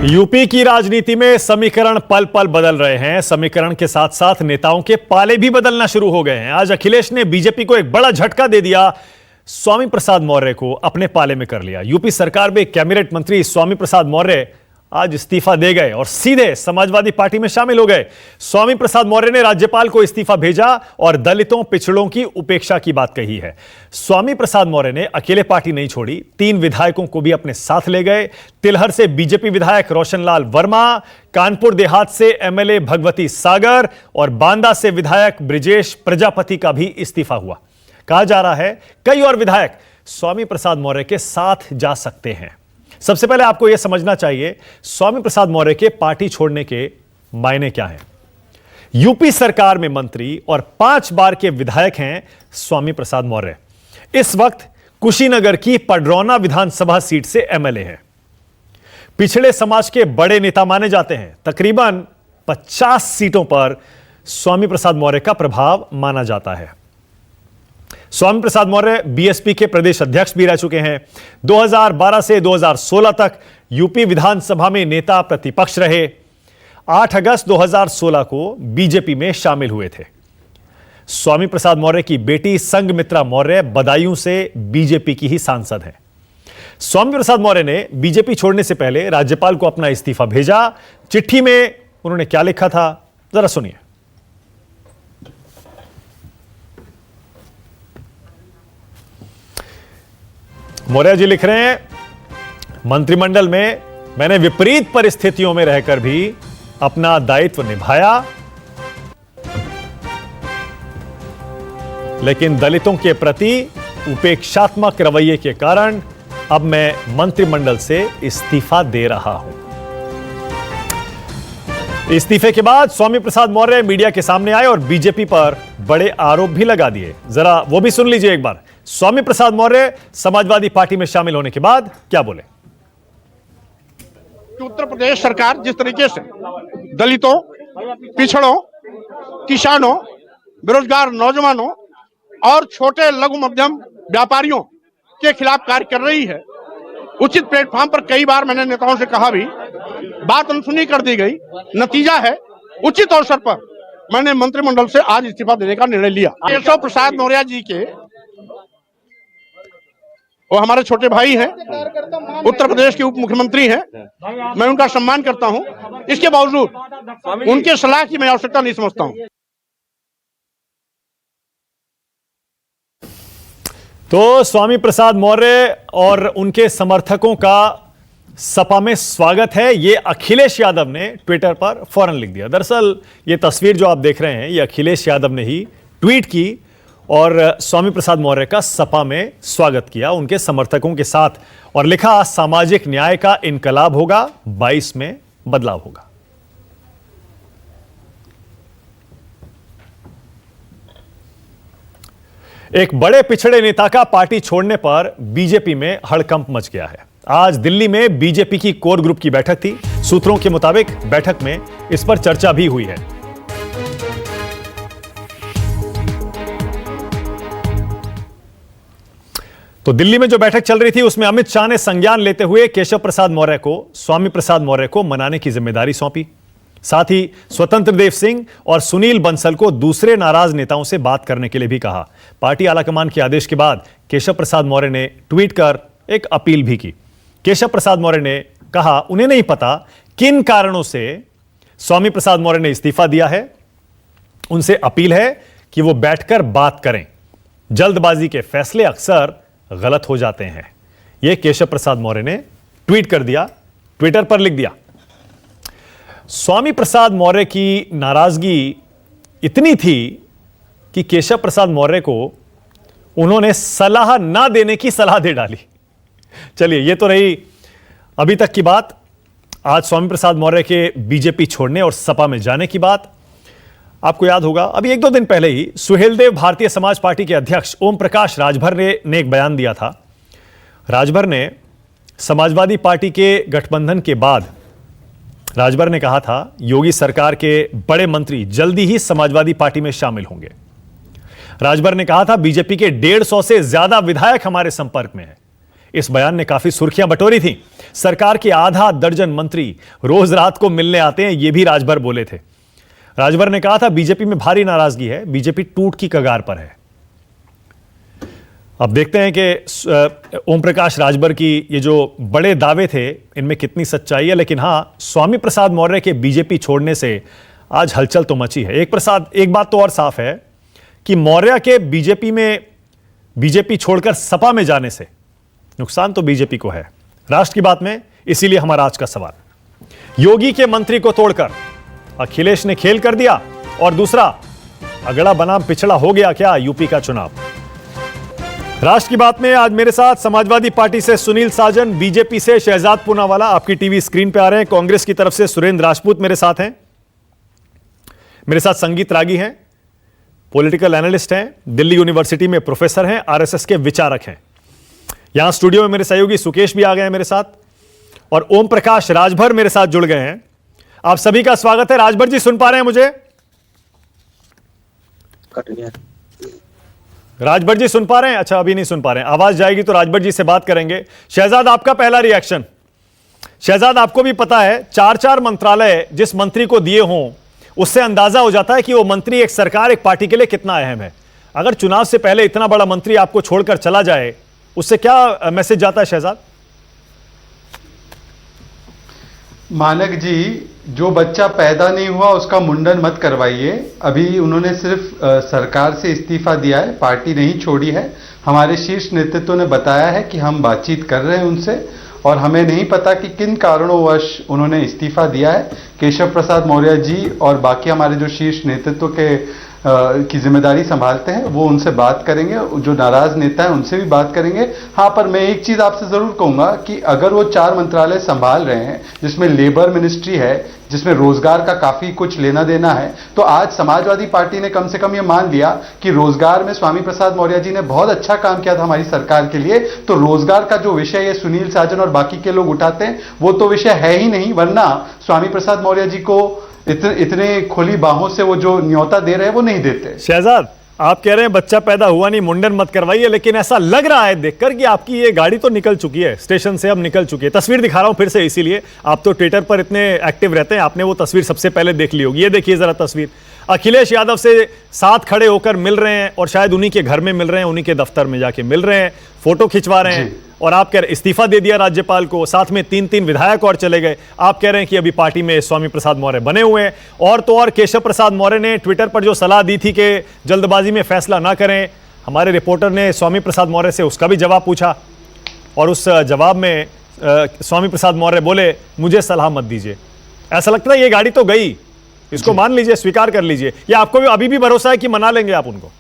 UP की राजनीति में समीकरण पल पल बदल रहे हैं। समीकरण के साथ साथ नेताओं के पाले भी बदलना शुरू हो गए हैं। आज अखिलेश ने बीजेपी को एक बड़ा झटका दे दिया। स्वामी प्रसाद मौर्य को अपने पाले में कर लिया। यूपी सरकार में कैबिनेट मंत्री स्वामी प्रसाद मौर्य आज इस्तीफा दे गए और सीधे समाजवादी पार्टी में शामिल हो गए। स्वामी प्रसाद मौर्य ने राज्यपाल को इस्तीफा भेजा और दलितों पिछड़ों की उपेक्षा की बात कही है। स्वामी प्रसाद मौर्य ने अकेले पार्टी नहीं छोड़ी, 3 विधायकों को भी अपने साथ ले गए। तिलहर से बीजेपी विधायक रोशनलाल वर्मा, कानपुर देहात से एमएलए भगवती सागर और बांदा से विधायक ब्रिजेश प्रजापति का भी इस्तीफा हुआ। कहा जा रहा है कई और विधायक स्वामी प्रसाद मौर्य के साथ जा सकते हैं। सबसे पहले आपको यह समझना चाहिए स्वामी प्रसाद मौर्य के पार्टी छोड़ने के मायने क्या हैं। यूपी सरकार में मंत्री और 5 बार के विधायक हैं स्वामी प्रसाद मौर्य। इस वक्त कुशीनगर की पडरौना विधानसभा सीट से एमएलए हैं। पिछड़े समाज के बड़े नेता माने जाते हैं। तकरीबन 50 सीटों पर स्वामी प्रसाद मौर्य का प्रभाव माना जाता है। स्वामी प्रसाद मौर्य बीएसपी के प्रदेश अध्यक्ष भी रह चुके हैं। 2012 से 2016 तक यूपी विधानसभा में नेता प्रतिपक्ष रहे। 8 अगस्त 2016 को बीजेपी में शामिल हुए थे। स्वामी प्रसाद मौर्य की बेटी संघमित्रा मौर्य बदायूं से बीजेपी की ही सांसद है। स्वामी प्रसाद मौर्य ने बीजेपी छोड़ने से पहले राज्यपाल को अपना इस्तीफा भेजा। चिट्ठी में उन्होंने क्या लिखा था, जरा सुनिए। मौर्य जी लिख रहे हैं, मंत्रिमंडल में मैंने विपरीत परिस्थितियों में रहकर भी अपना दायित्व निभाया, लेकिन दलितों के प्रति उपेक्षात्मक रवैये के कारण अब मैं मंत्रिमंडल से इस्तीफा दे रहा हूं। इस्तीफे के बाद स्वामी प्रसाद मौर्य मीडिया के सामने आए और बीजेपी पर बड़े आरोप भी लगा दिए। जरा वो भी सुन लीजिए एक बार। स्वामी प्रसाद मौर्य समाजवादी पार्टी में शामिल होने के बाद क्या बोले। उत्तर प्रदेश सरकार जिस तरीके से दलितों, पिछड़ों, किसानों, बेरोजगार नौजवानों और छोटे लघु मध्यम व्यापारियों के खिलाफ कार्य कर रही है, उचित प्लेटफॉर्म पर कई बार मैंने नेताओं से कहा भी, बात अनसुनी कर दी गई। नतीजा है उचित अवसर पर मैंने मंत्रिमंडल से आज इस्तीफा देने का निर्णय लिया। केशव प्रसाद मौर्य जी के वो हमारे छोटे भाई हैं, उत्तर प्रदेश के उप मुख्यमंत्री हैं, मैं उनका सम्मान करता हूं। इसके बावजूद उनके सलाह की मैं आवश्यकता नहीं समझता हूं। तो स्वामी प्रसाद मौर्य और उनके समर्थकों का सपा में स्वागत है, ये अखिलेश यादव ने ट्विटर पर फौरन लिख दिया। दरअसल ये तस्वीर जो आप देख रहे हैं, ये अखिलेश यादव ने ही ट्वीट की और स्वामी प्रसाद मौर्य का सपा में स्वागत किया उनके समर्थकों के साथ और लिखा, सामाजिक न्याय का इनकलाब होगा, 22 में बदलाव होगा। एक बड़े पिछड़े नेता का पार्टी छोड़ने पर बीजेपी में हड़कंप मच गया है। आज दिल्ली में बीजेपी की कोर ग्रुप की बैठक थी। सूत्रों के मुताबिक बैठक में इस पर चर्चा भी हुई है। तो दिल्ली में जो बैठक चल रही थी उसमें अमित शाह ने संज्ञान लेते हुए केशव प्रसाद मौर्य को स्वामी प्रसाद मौर्य को मनाने की जिम्मेदारी सौंपी। साथ ही स्वतंत्र देव सिंह और सुनील बंसल को दूसरे नाराज नेताओं से बात करने के लिए भी कहा। पार्टी आलाकमान के आदेश के बाद केशव प्रसाद मौर्य ने ट्वीट कर एक अपील भी की। केशव प्रसाद मौर्य ने कहा उन्हें नहीं पता किन कारणों से स्वामी प्रसाद मौर्य ने इस्तीफा दिया है। उनसे अपील है कि वो बैठकर बात करें। जल्दबाजी के फैसले अक्सर गलत हो जाते हैं। यह केशव प्रसाद मौर्य ने ट्वीट कर दिया, ट्विटर पर लिख दिया। स्वामी प्रसाद मौर्य की नाराजगी इतनी थी कि केशव प्रसाद मौर्य को उन्होंने सलाह ना देने की सलाह दे डाली। चलिए, यह तो रही अभी तक की बात। आज स्वामी प्रसाद मौर्य के बीजेपी छोड़ने और सपा में जाने की बात। आपको याद होगा अभी 1-2 दिन पहले ही सुहेलदेव भारतीय समाज पार्टी के अध्यक्ष ओम प्रकाश राजभर ने एक बयान दिया था। राजभर ने समाजवादी पार्टी के गठबंधन के बाद राजभर ने कहा था योगी सरकार के बड़े मंत्री जल्दी ही समाजवादी पार्टी में शामिल होंगे। राजभर ने कहा था बीजेपी के 150 से ज्यादा विधायक हमारे संपर्क में हैं। इस बयान ने काफी सुर्खियां बटोरी थी। सरकार के आधा दर्जन मंत्री रोज रात को मिलने आते हैं, यह भी राजभर बोले थे। राजभर ने कहा था बीजेपी में भारी नाराजगी है, बीजेपी टूट की कगार पर है। अब देखते हैं कि ओम प्रकाश राजभर की ये जो बड़े दावे थे इनमें कितनी सच्चाई है। लेकिन हां, स्वामी प्रसाद मौर्य के बीजेपी छोड़ने से आज हलचल तो मची है। एक बात तो और साफ है कि मौर्य के बीजेपी छोड़कर सपा में जाने से नुकसान तो बीजेपी को है, राष्ट्र की बात में। इसीलिए हमारा आज का सवाल, योगी के मंत्री को तोड़कर अखिलेश ने खेल कर दिया, और दूसरा, अगला बनाम पिछड़ा हो गया क्या यूपी का चुनाव। राष्ट्र की बात में आज मेरे साथ समाजवादी पार्टी से सुनील साजन, बीजेपी से शहजाद पूनावाला आपकी टीवी स्क्रीन पे आ रहे हैं, कांग्रेस की तरफ से सुरेंद्र राजपूत मेरे साथ हैं, मेरे साथ संगीत रागी हैं, पॉलिटिकल एनालिस्ट हैं, दिल्ली यूनिवर्सिटी में प्रोफेसर हैं, आरएसएस के विचारक हैं। यहां स्टूडियो में मेरे सहयोगी सुकेश भी आ गए हैं मेरे साथ, और ओम प्रकाश राजभर मेरे साथ जुड़ गए हैं। आप सभी का स्वागत है। राजभर जी, सुन पा रहे हैं मुझे? राजभर जी सुन पा रहे हैं? अच्छा, अभी नहीं सुन पा रहे हैं, आवाज जाएगी तो राजभर जी से बात करेंगे। शहजाद, आपका पहला रिएक्शन। शहजाद, आपको भी पता है 4 मंत्रालय जिस मंत्री को दिए हों उससे अंदाजा हो जाता है कि वो मंत्री एक सरकार, एक पार्टी के लिए कितना अहम है। अगर चुनाव से पहले इतना बड़ा मंत्री आपको छोड़कर चला जाए, उससे क्या मैसेज जाता है शहजाद? मानक जी, जो बच्चा पैदा नहीं हुआ उसका मुंडन मत करवाइए। अभी उन्होंने सिर्फ सरकार से इस्तीफा दिया है, पार्टी नहीं छोड़ी है। हमारे शीर्ष नेतृत्व ने बताया है कि हम बातचीत कर रहे हैं उनसे, और हमें नहीं पता कि किन कारणोंवश उन्होंने इस्तीफा दिया है। केशव प्रसाद मौर्य जी और बाकी हमारे जो शीर्ष नेतृत्व के की जिम्मेदारी संभालते हैं वो उनसे बात करेंगे, जो नाराज नेता हैं उनसे भी बात करेंगे। हाँ, पर मैं एक चीज आपसे जरूर कहूंगा कि अगर वो 4 मंत्रालय संभाल रहे हैं जिसमें लेबर मिनिस्ट्री है, जिसमें रोजगार का काफी कुछ लेना देना है, तो आज समाजवादी पार्टी ने कम से कम ये मान लिया कि रोजगार में स्वामी प्रसाद मौर्य जी ने बहुत अच्छा काम किया था हमारी सरकार के लिए। तो रोजगार का जो विषय ये सुनील साजन और बाकी के लोग उठाते हैं वो तो विषय है ही नहीं, वरना स्वामी प्रसाद मौर्य जी को इतने खुली बाहों से वो जो न्योता दे रहे हैं वो नहीं देते। शहजाद, आप कह रहे हैं बच्चा पैदा हुआ नहीं, मुंडन मत करवाइए, लेकिन ऐसा लग रहा है देखकर कि आपकी ये गाड़ी तो निकल चुकी है, स्टेशन से अब निकल चुकी है। तस्वीर दिखा रहा हूं फिर से, इसीलिए आप तो ट्विटर पर इतने एक्टिव रहते हैं, आपने वो तस्वीर सबसे पहले देख ली होगी। ये देखिए जरा तस्वीर, अखिलेश यादव से साथ खड़े होकर मिल रहे हैं, और शायद उन्हीं के घर में मिल रहे हैं, उन्हीं के दफ्तर में जाके मिल रहे हैं, फोटो खिंचवा रहे हैं। और आप कह रहे इस्तीफा दे दिया राज्यपाल को, साथ में 3 विधायक और चले गए। आप कह रहे हैं कि अभी पार्टी में स्वामी प्रसाद मौर्य बने हुए हैं। और तो और केशव प्रसाद मौर्य ने ट्विटर पर जो सलाह दी थी कि जल्दबाजी में फैसला ना करें, हमारे रिपोर्टर ने स्वामी प्रसाद मौर्य से उसका भी जवाब पूछा, और उस जवाब में स्वामी प्रसाद मौर्य बोले मुझे सलाह मत दीजिए। ऐसा लगता है ये गाड़ी तो गई, इसको मान लीजिए, स्वीकार कर लीजिए, या आपको अभी भी भरोसा है कि मना लेंगे आप उनको?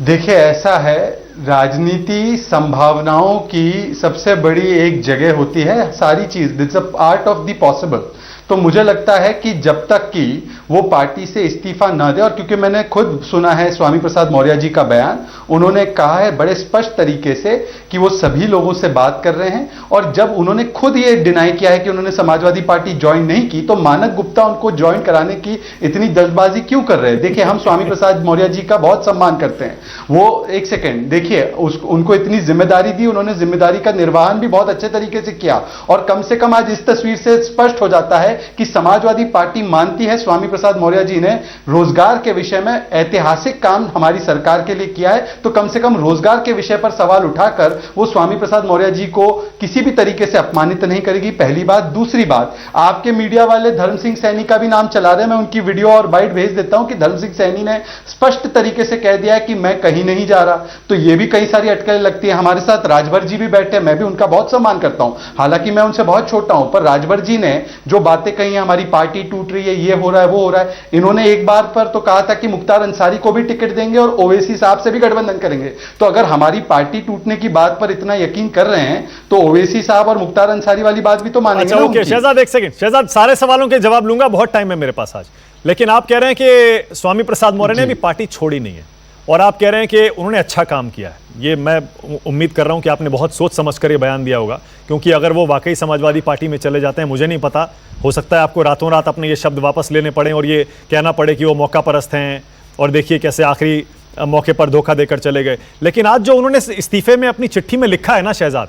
देखिए, ऐसा है, राजनीति संभावनाओं की सबसे बड़ी एक जगह होती है। सारी चीज, that's a art of the possible. तो मुझे लगता है कि जब तक कि वो पार्टी से इस्तीफा न दे, और क्योंकि मैंने खुद सुना है स्वामी प्रसाद मौर्य जी का बयान, उन्होंने कहा है बड़े स्पष्ट तरीके से कि वो सभी लोगों से बात कर रहे हैं। और जब उन्होंने खुद ये डिनाई किया है कि उन्होंने समाजवादी पार्टी ज्वाइन नहीं की, तो मानक गुप्ता उनको ज्वाइन कराने की इतनी जल्दबाजी क्यों कर रहे हैं? देखिए, हम स्वामी प्रसाद मौर्य जी का बहुत सम्मान करते हैं। वो एक सेकेंड देखिए, उनको इतनी जिम्मेदारी दी, उन्होंने जिम्मेदारी का निर्वहन भी बहुत अच्छे तरीके से किया। और कम से कम आज इस तस्वीर से स्पष्ट हो जाता है कि समाजवादी पार्टी मानती है स्वामी प्रसाद मौर्य जी ने रोजगार के विषय में ऐतिहासिक काम हमारी सरकार के लिए किया है। तो कम से कम रोजगार के विषय पर सवाल उठाकर वो स्वामी प्रसाद मौर्य जी को किसी भी तरीके से अपमानित नहीं करेगी, पहली बात। दूसरी बात, आपके मीडिया वाले धर्म सिंह सैनी का भी नाम चला रहे हैं, मैं उनकी वीडियो और बाइट भेज देता हूं कि धर्म सिंह सैनी ने स्पष्ट तरीके से कह दिया है कि मैं कहीं नहीं जा रहा। तो ये भी कई सारी अटकलें लगती है। हमारे साथ राजभर जी भी बैठे, मैं भी उनका बहुत सम्मान करता हूं, हालांकि मैं उनसे बहुत छोटा हूं, पर राजभर जी ने जो बातें कही हैं, हमारी पार्टी टूट रही है, ये हो रहा है, वो हो रहा है, इन्होंने एक बार पर तो कहा था कि मुख्तार अंसारी को भी टिकट देंगे और ओवैसी साहब से भी गठबंधन करेंगे। तो अगर हमारी पार्टी टूटने की बात पर इतना यकीन कर रहे हैं तो ओवैसी साहब और मुख्तार अंसारी वाली बात भी तो मानेंगे। अच्छा, ओके शहजाद, एक सेकंड शहजाद, सारे सवालों के जवाब लूंगा, बहुत टाइम है मेरे पास आज। लेकिन आप कह रहे हैं कि स्वामी प्रसाद मौर्य ने भी पार्टी छोड़ी नहीं है, और आप कह रहे हैं कि उन्होंने अच्छा काम किया है। ये मैं उम्मीद कर रहा हूं कि आपने बहुत सोच समझकर ये बयान दिया होगा, क्योंकि अगर वो वाकई समाजवादी पार्टी में चले जाते हैं, मुझे नहीं पता, हो सकता है आपको रातों रात अपने ये शब्द वापस लेने पड़े और ये कहना पड़े कि वो मौका परस्त हैं, और देखिए कैसे आखिरी मौके पर धोखा देकर चले गए। लेकिन आज जो उन्होंने इस्तीफे में अपनी चिट्ठी में लिखा है ना शहजाद,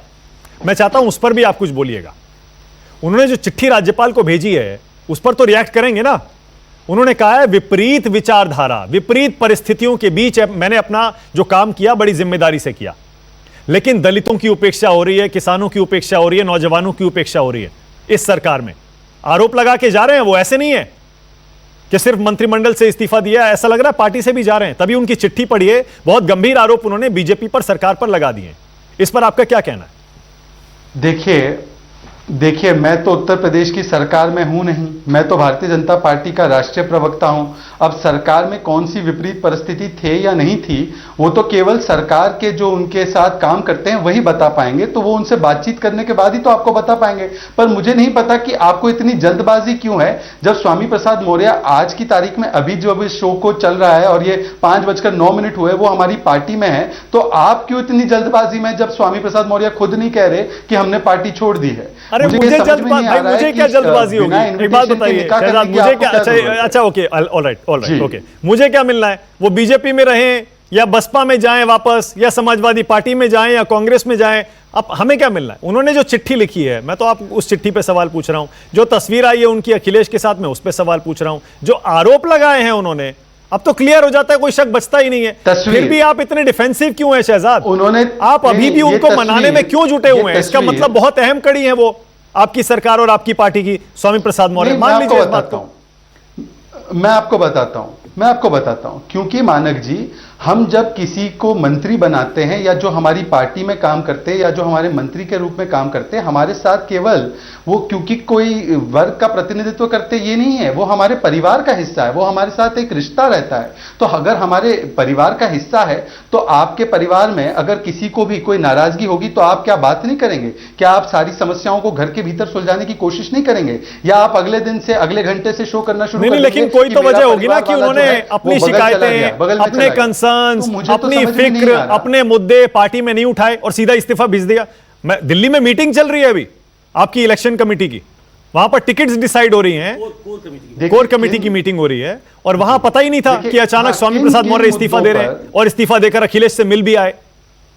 मैं चाहता हूं उस पर भी आप कुछ बोलिएगा। उन्होंने जो चिट्ठी राज्यपाल को भेजी है उस पर तो रिएक्ट करेंगे ना। उन्होंने कहा है विपरीत विचारधारा, विपरीत परिस्थितियों के बीच मैंने अपना जो काम किया बड़ी जिम्मेदारी से किया, लेकिन दलितों की उपेक्षा हो रही है, किसानों की उपेक्षा हो रही है, नौजवानों की उपेक्षा हो रही है इस सरकार में। आरोप लगा के जा रहे हैं वो, ऐसे नहीं है कि सिर्फ मंत्रिमंडल से इस्तीफा दिया, ऐसा लग रहा है पार्टी से भी जा रहे हैं। तभी उनकी चिट्ठी पढ़िए, बहुत गंभीर आरोप उन्होंने बीजेपी पर, सरकार पर लगा दिए। इस पर आपका क्या कहना है? देखिए मैं तो उत्तर प्रदेश की सरकार में हूं नहीं, मैं तो भारतीय जनता पार्टी का राष्ट्रीय प्रवक्ता हूं। अब सरकार में कौन सी विपरीत परिस्थिति थे या नहीं थी वो तो केवल सरकार के जो उनके साथ काम करते हैं वही बता पाएंगे, तो वो उनसे बातचीत करने के बाद ही तो आपको बता पाएंगे। पर मुझे नहीं पता कि आपको इतनी जल्दबाजी क्यों है। जब स्वामी प्रसाद मौर्य आज की तारीख में अभी जो अभी शो को चल रहा है और ये 5:09 हुए वो हमारी पार्टी में है, तो आप क्यों इतनी जल्दबाजी में, जब स्वामी प्रसाद मौर्य खुद नहीं कह रहे कि हमने पार्टी छोड़ दी है। अरे मुझे क्या जल्दबाजी होगी? एक बात बताइए शहजाद, मुझे क्या, अच्छा ओके, ऑलराइट ओके, मुझे क्या मिलना है? वो बीजेपी में रहें या बसपा में जाएं वापस, या समाजवादी पार्टी में जाएं या कांग्रेस में जाएं, अब हमें क्या मिलना है? उन्होंने जो चिट्ठी लिखी है, मैं तो आप उस चिट्ठी पे सवाल पूछ रहा हूं। जो तस्वीर आई है उनकी अखिलेश के साथ में, उस पे सवाल पूछ रहा हूं। जो आरोप लगाए हैं उन्होंने, अब तो क्लियर हो जाता है, कोई शक बचता ही नहीं है। फिर भी आप इतने डिफेंसिव क्यों हैं शहजाद? आप अभी भी उनको मनाने में क्यों जुटे हुए हैं? इसका मतलब बहुत अहम कड़ी है वो आपकी सरकार और आपकी पार्टी की, स्वामी प्रसाद मौर्य। मान लीजिए इस बात को। मैं आपको बताता हूं क्योंकि मानक जी, हम जब किसी को मंत्री बनाते हैं या जो हमारी पार्टी में काम करते हैं या जो हमारे मंत्री के रूप में काम करते हैं, हमारे साथ केवल वो क्योंकि कोई वर्ग का प्रतिनिधित्व करते ये नहीं है, वो हमारे परिवार का हिस्सा है, वो हमारे साथ एक रिश्ता रहता है। तो अगर हमारे परिवार का हिस्सा है तो आपके परिवार में अगर किसी को भी कोई नाराजगी होगी तो आप क्या बात नहीं करेंगे? क्या आप सारी समस्याओं को घर के भीतर सुलझाने की कोशिश नहीं करेंगे? या आप अगले दिन से, अगले घंटे से शो करना शुरू कर? लेकिन कोई तो वजह होगी ना कि उन्होंने अपनी शिकायतें, अपने कंसर्न्स, अपनी फिक्र, अपने मुद्दे पार्टी में नहीं उठाए और सीधा इस्तीफा भेज दिया। मैं दिल्ली में मीटिंग चल रही है अभी आपकी इलेक्शन कमेटी की, वहां पर टिकट्स डिसाइड हो रही हैं, कोर कमेटी की मीटिंग हो रही है, और वहां पता ही नहीं था कि अचानक स्वामी प्रसाद मौर्य इस्तीफा दे रहे हैं, और इस्तीफा देकर अखिलेश से मिल भी आए।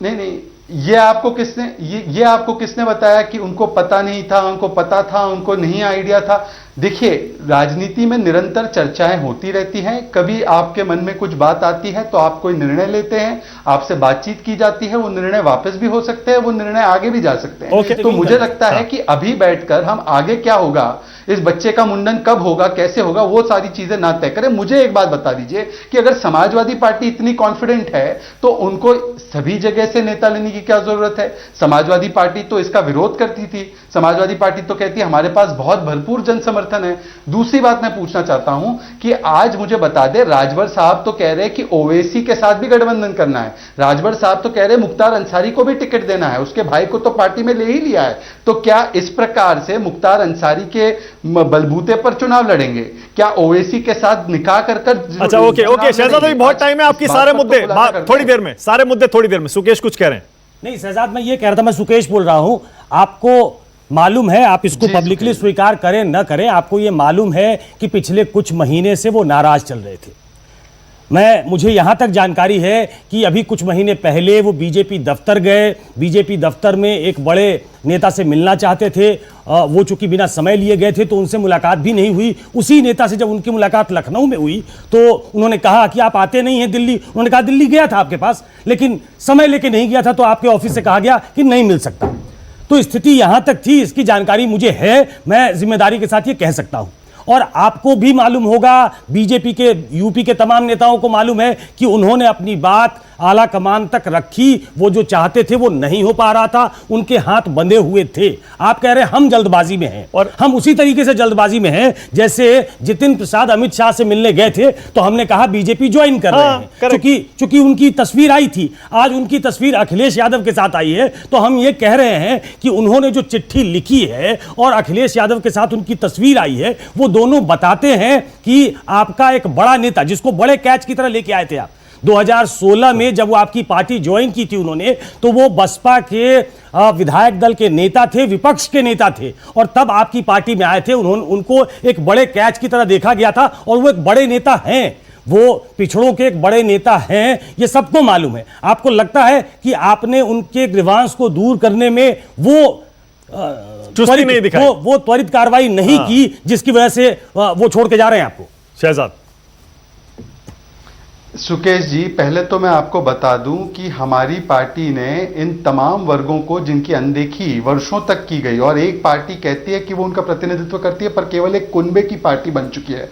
नहीं, ये आपको किसने बताया कि उनको पता नहीं था? उनको पता था, उनको नहीं आइडिया था? देखिए, राजनीति में निरंतर चर्चाएं होती रहती हैं। कभी आपके मन में कुछ बात आती है तो आप कोई निर्णय लेते हैं, आपसे बातचीत की जाती है, वो निर्णय वापस भी हो सकते हैं, वो निर्णय आगे भी जा सकते हैं। तो मुझे लगता है कि अभी बैठकर हम आगे क्या होगा, इस बच्चे का मुंडन कब होगा, कैसे होगा, वो सारी चीजें ना तय करें। मुझे एक बात बता दीजिए कि अगर समाजवादी पार्टी इतनी कॉन्फिडेंट है तो उनको सभी जगह से नेता लेने की क्या जरूरत है? समाजवादी पार्टी तो इसका विरोध करती थी, समाजवादी पार्टी तो कहती है हमारे पास बहुत भरपूर जन समर्थन है। दूसरी बात मैं पूछना चाहता हूं कि आज मुझे बता दे, राजभर साहब तो कह रहे हैं कि ओवैसी के साथ भी गठबंधन करना है, राजभर साहब तो कह रहे हैं मुख्तार अंसारी को भी टिकट देना है, उसके भाई को तो पार्टी में ले ही लिया है। तो क्या इस प्रकार से मुख्तार अंसारी के बलबूते पर चुनाव लड़ेंगे? क्या ओवैसी के साथ निकाह कर? अच्छा ओके शहजाद, अभी बहुत टाइम है आपकी, सारे मुद्दे थोड़ी देर में, सारे मुद्दे थोड़ी देर में। सुकेश कुछ कह रहे हैं? नहीं शहजाद, मैं ये कह रहा था, मैं सुकेश बोल रहा हूं। आपको मालूम है, आप इसको पब्लिकली स्वीकार करें न करें, आपको ये मालूम है कि पिछले कुछ महीने से वो नाराज चल रहे थे। मुझे यहां तक जानकारी है कि अभी कुछ महीने पहले वो बीजेपी दफ्तर गए, बीजेपी दफ्तर में एक बड़े नेता से मिलना चाहते थे, वो चूंकि बिना समय लिए गए थे तो उनसे मुलाकात भी नहीं हुई। उसी नेता से जब उनकी मुलाकात लखनऊ में हुई तो उन्होंने कहा कि आप आते नहीं हैं दिल्ली। उन्होंने कहा दिल्ली गया था आपके पास, लेकिन समय लेके नहीं गया था, तो आपके ऑफिस से कहा गया कि नहीं मिल सकता। तो स्थिति यहां तक थी, इसकी जानकारी मुझे है, मैं जिम्मेदारी के साथ ये कह सकता हूं। और आपको भी मालूम होगा, बीजेपी के यूपी के तमाम नेताओं को मालूम है कि उन्होंने अपनी बात आला कमान तक रखी। वो जो चाहते थे वो नहीं हो पा रहा था, उनके हाथ बंधे हुए थे। आप कह रहे हैं हम जल्दबाजी में हैं, और हम उसी तरीके से जल्दबाजी में हैं जैसे जितिन प्रसाद अमित शाह से मिलने गए थे तो हमने कहा बीजेपी ज्वाइन कर रहे हैं, चूंकि उनकी तस्वीर आई थी। आज उनकी तस्वीर अखिलेश यादव के साथ आई है, तो हम ये कह रहे हैं कि उन्होंने जो चिट्ठी लिखी है और अखिलेश यादव के साथ उनकी तस्वीर आई है, वो दोनों बताते हैं कि आपका एक बड़ा नेता, जिसको बड़े कैच की तरह लेके आए थे आप 2016 में, जब वो आपकी पार्टी ज्वाइन की थी उन्होंने, तो वो बसपा के विधायक दल के नेता थे, विपक्ष के नेता थे, और तब आपकी पार्टी में आए थे। उनको एक बड़े कैच की तरह देखा गया था, और वो एक बड़े नेता हैं। वो पिछड़ों के एक बड़े नेता हैं, ये सबको मालूम है। आपको लगता है कि आपने उनके ग्रीवांस को दूर करने में वो चुस्ती नहीं दिखाई, वो त्वरित कार्रवाई नहीं की, जिसकी वजह से वो छोड़ के जा रहे हैं आपको? शहजाद। सुकेश जी, पहले तो मैं आपको बता दूं कि हमारी पार्टी ने इन तमाम वर्गों को जिनकी अनदेखी वर्षों तक की गई, और एक पार्टी कहती है कि वो उनका प्रतिनिधित्व करती है पर केवल एक कुनबे की पार्टी बन चुकी है।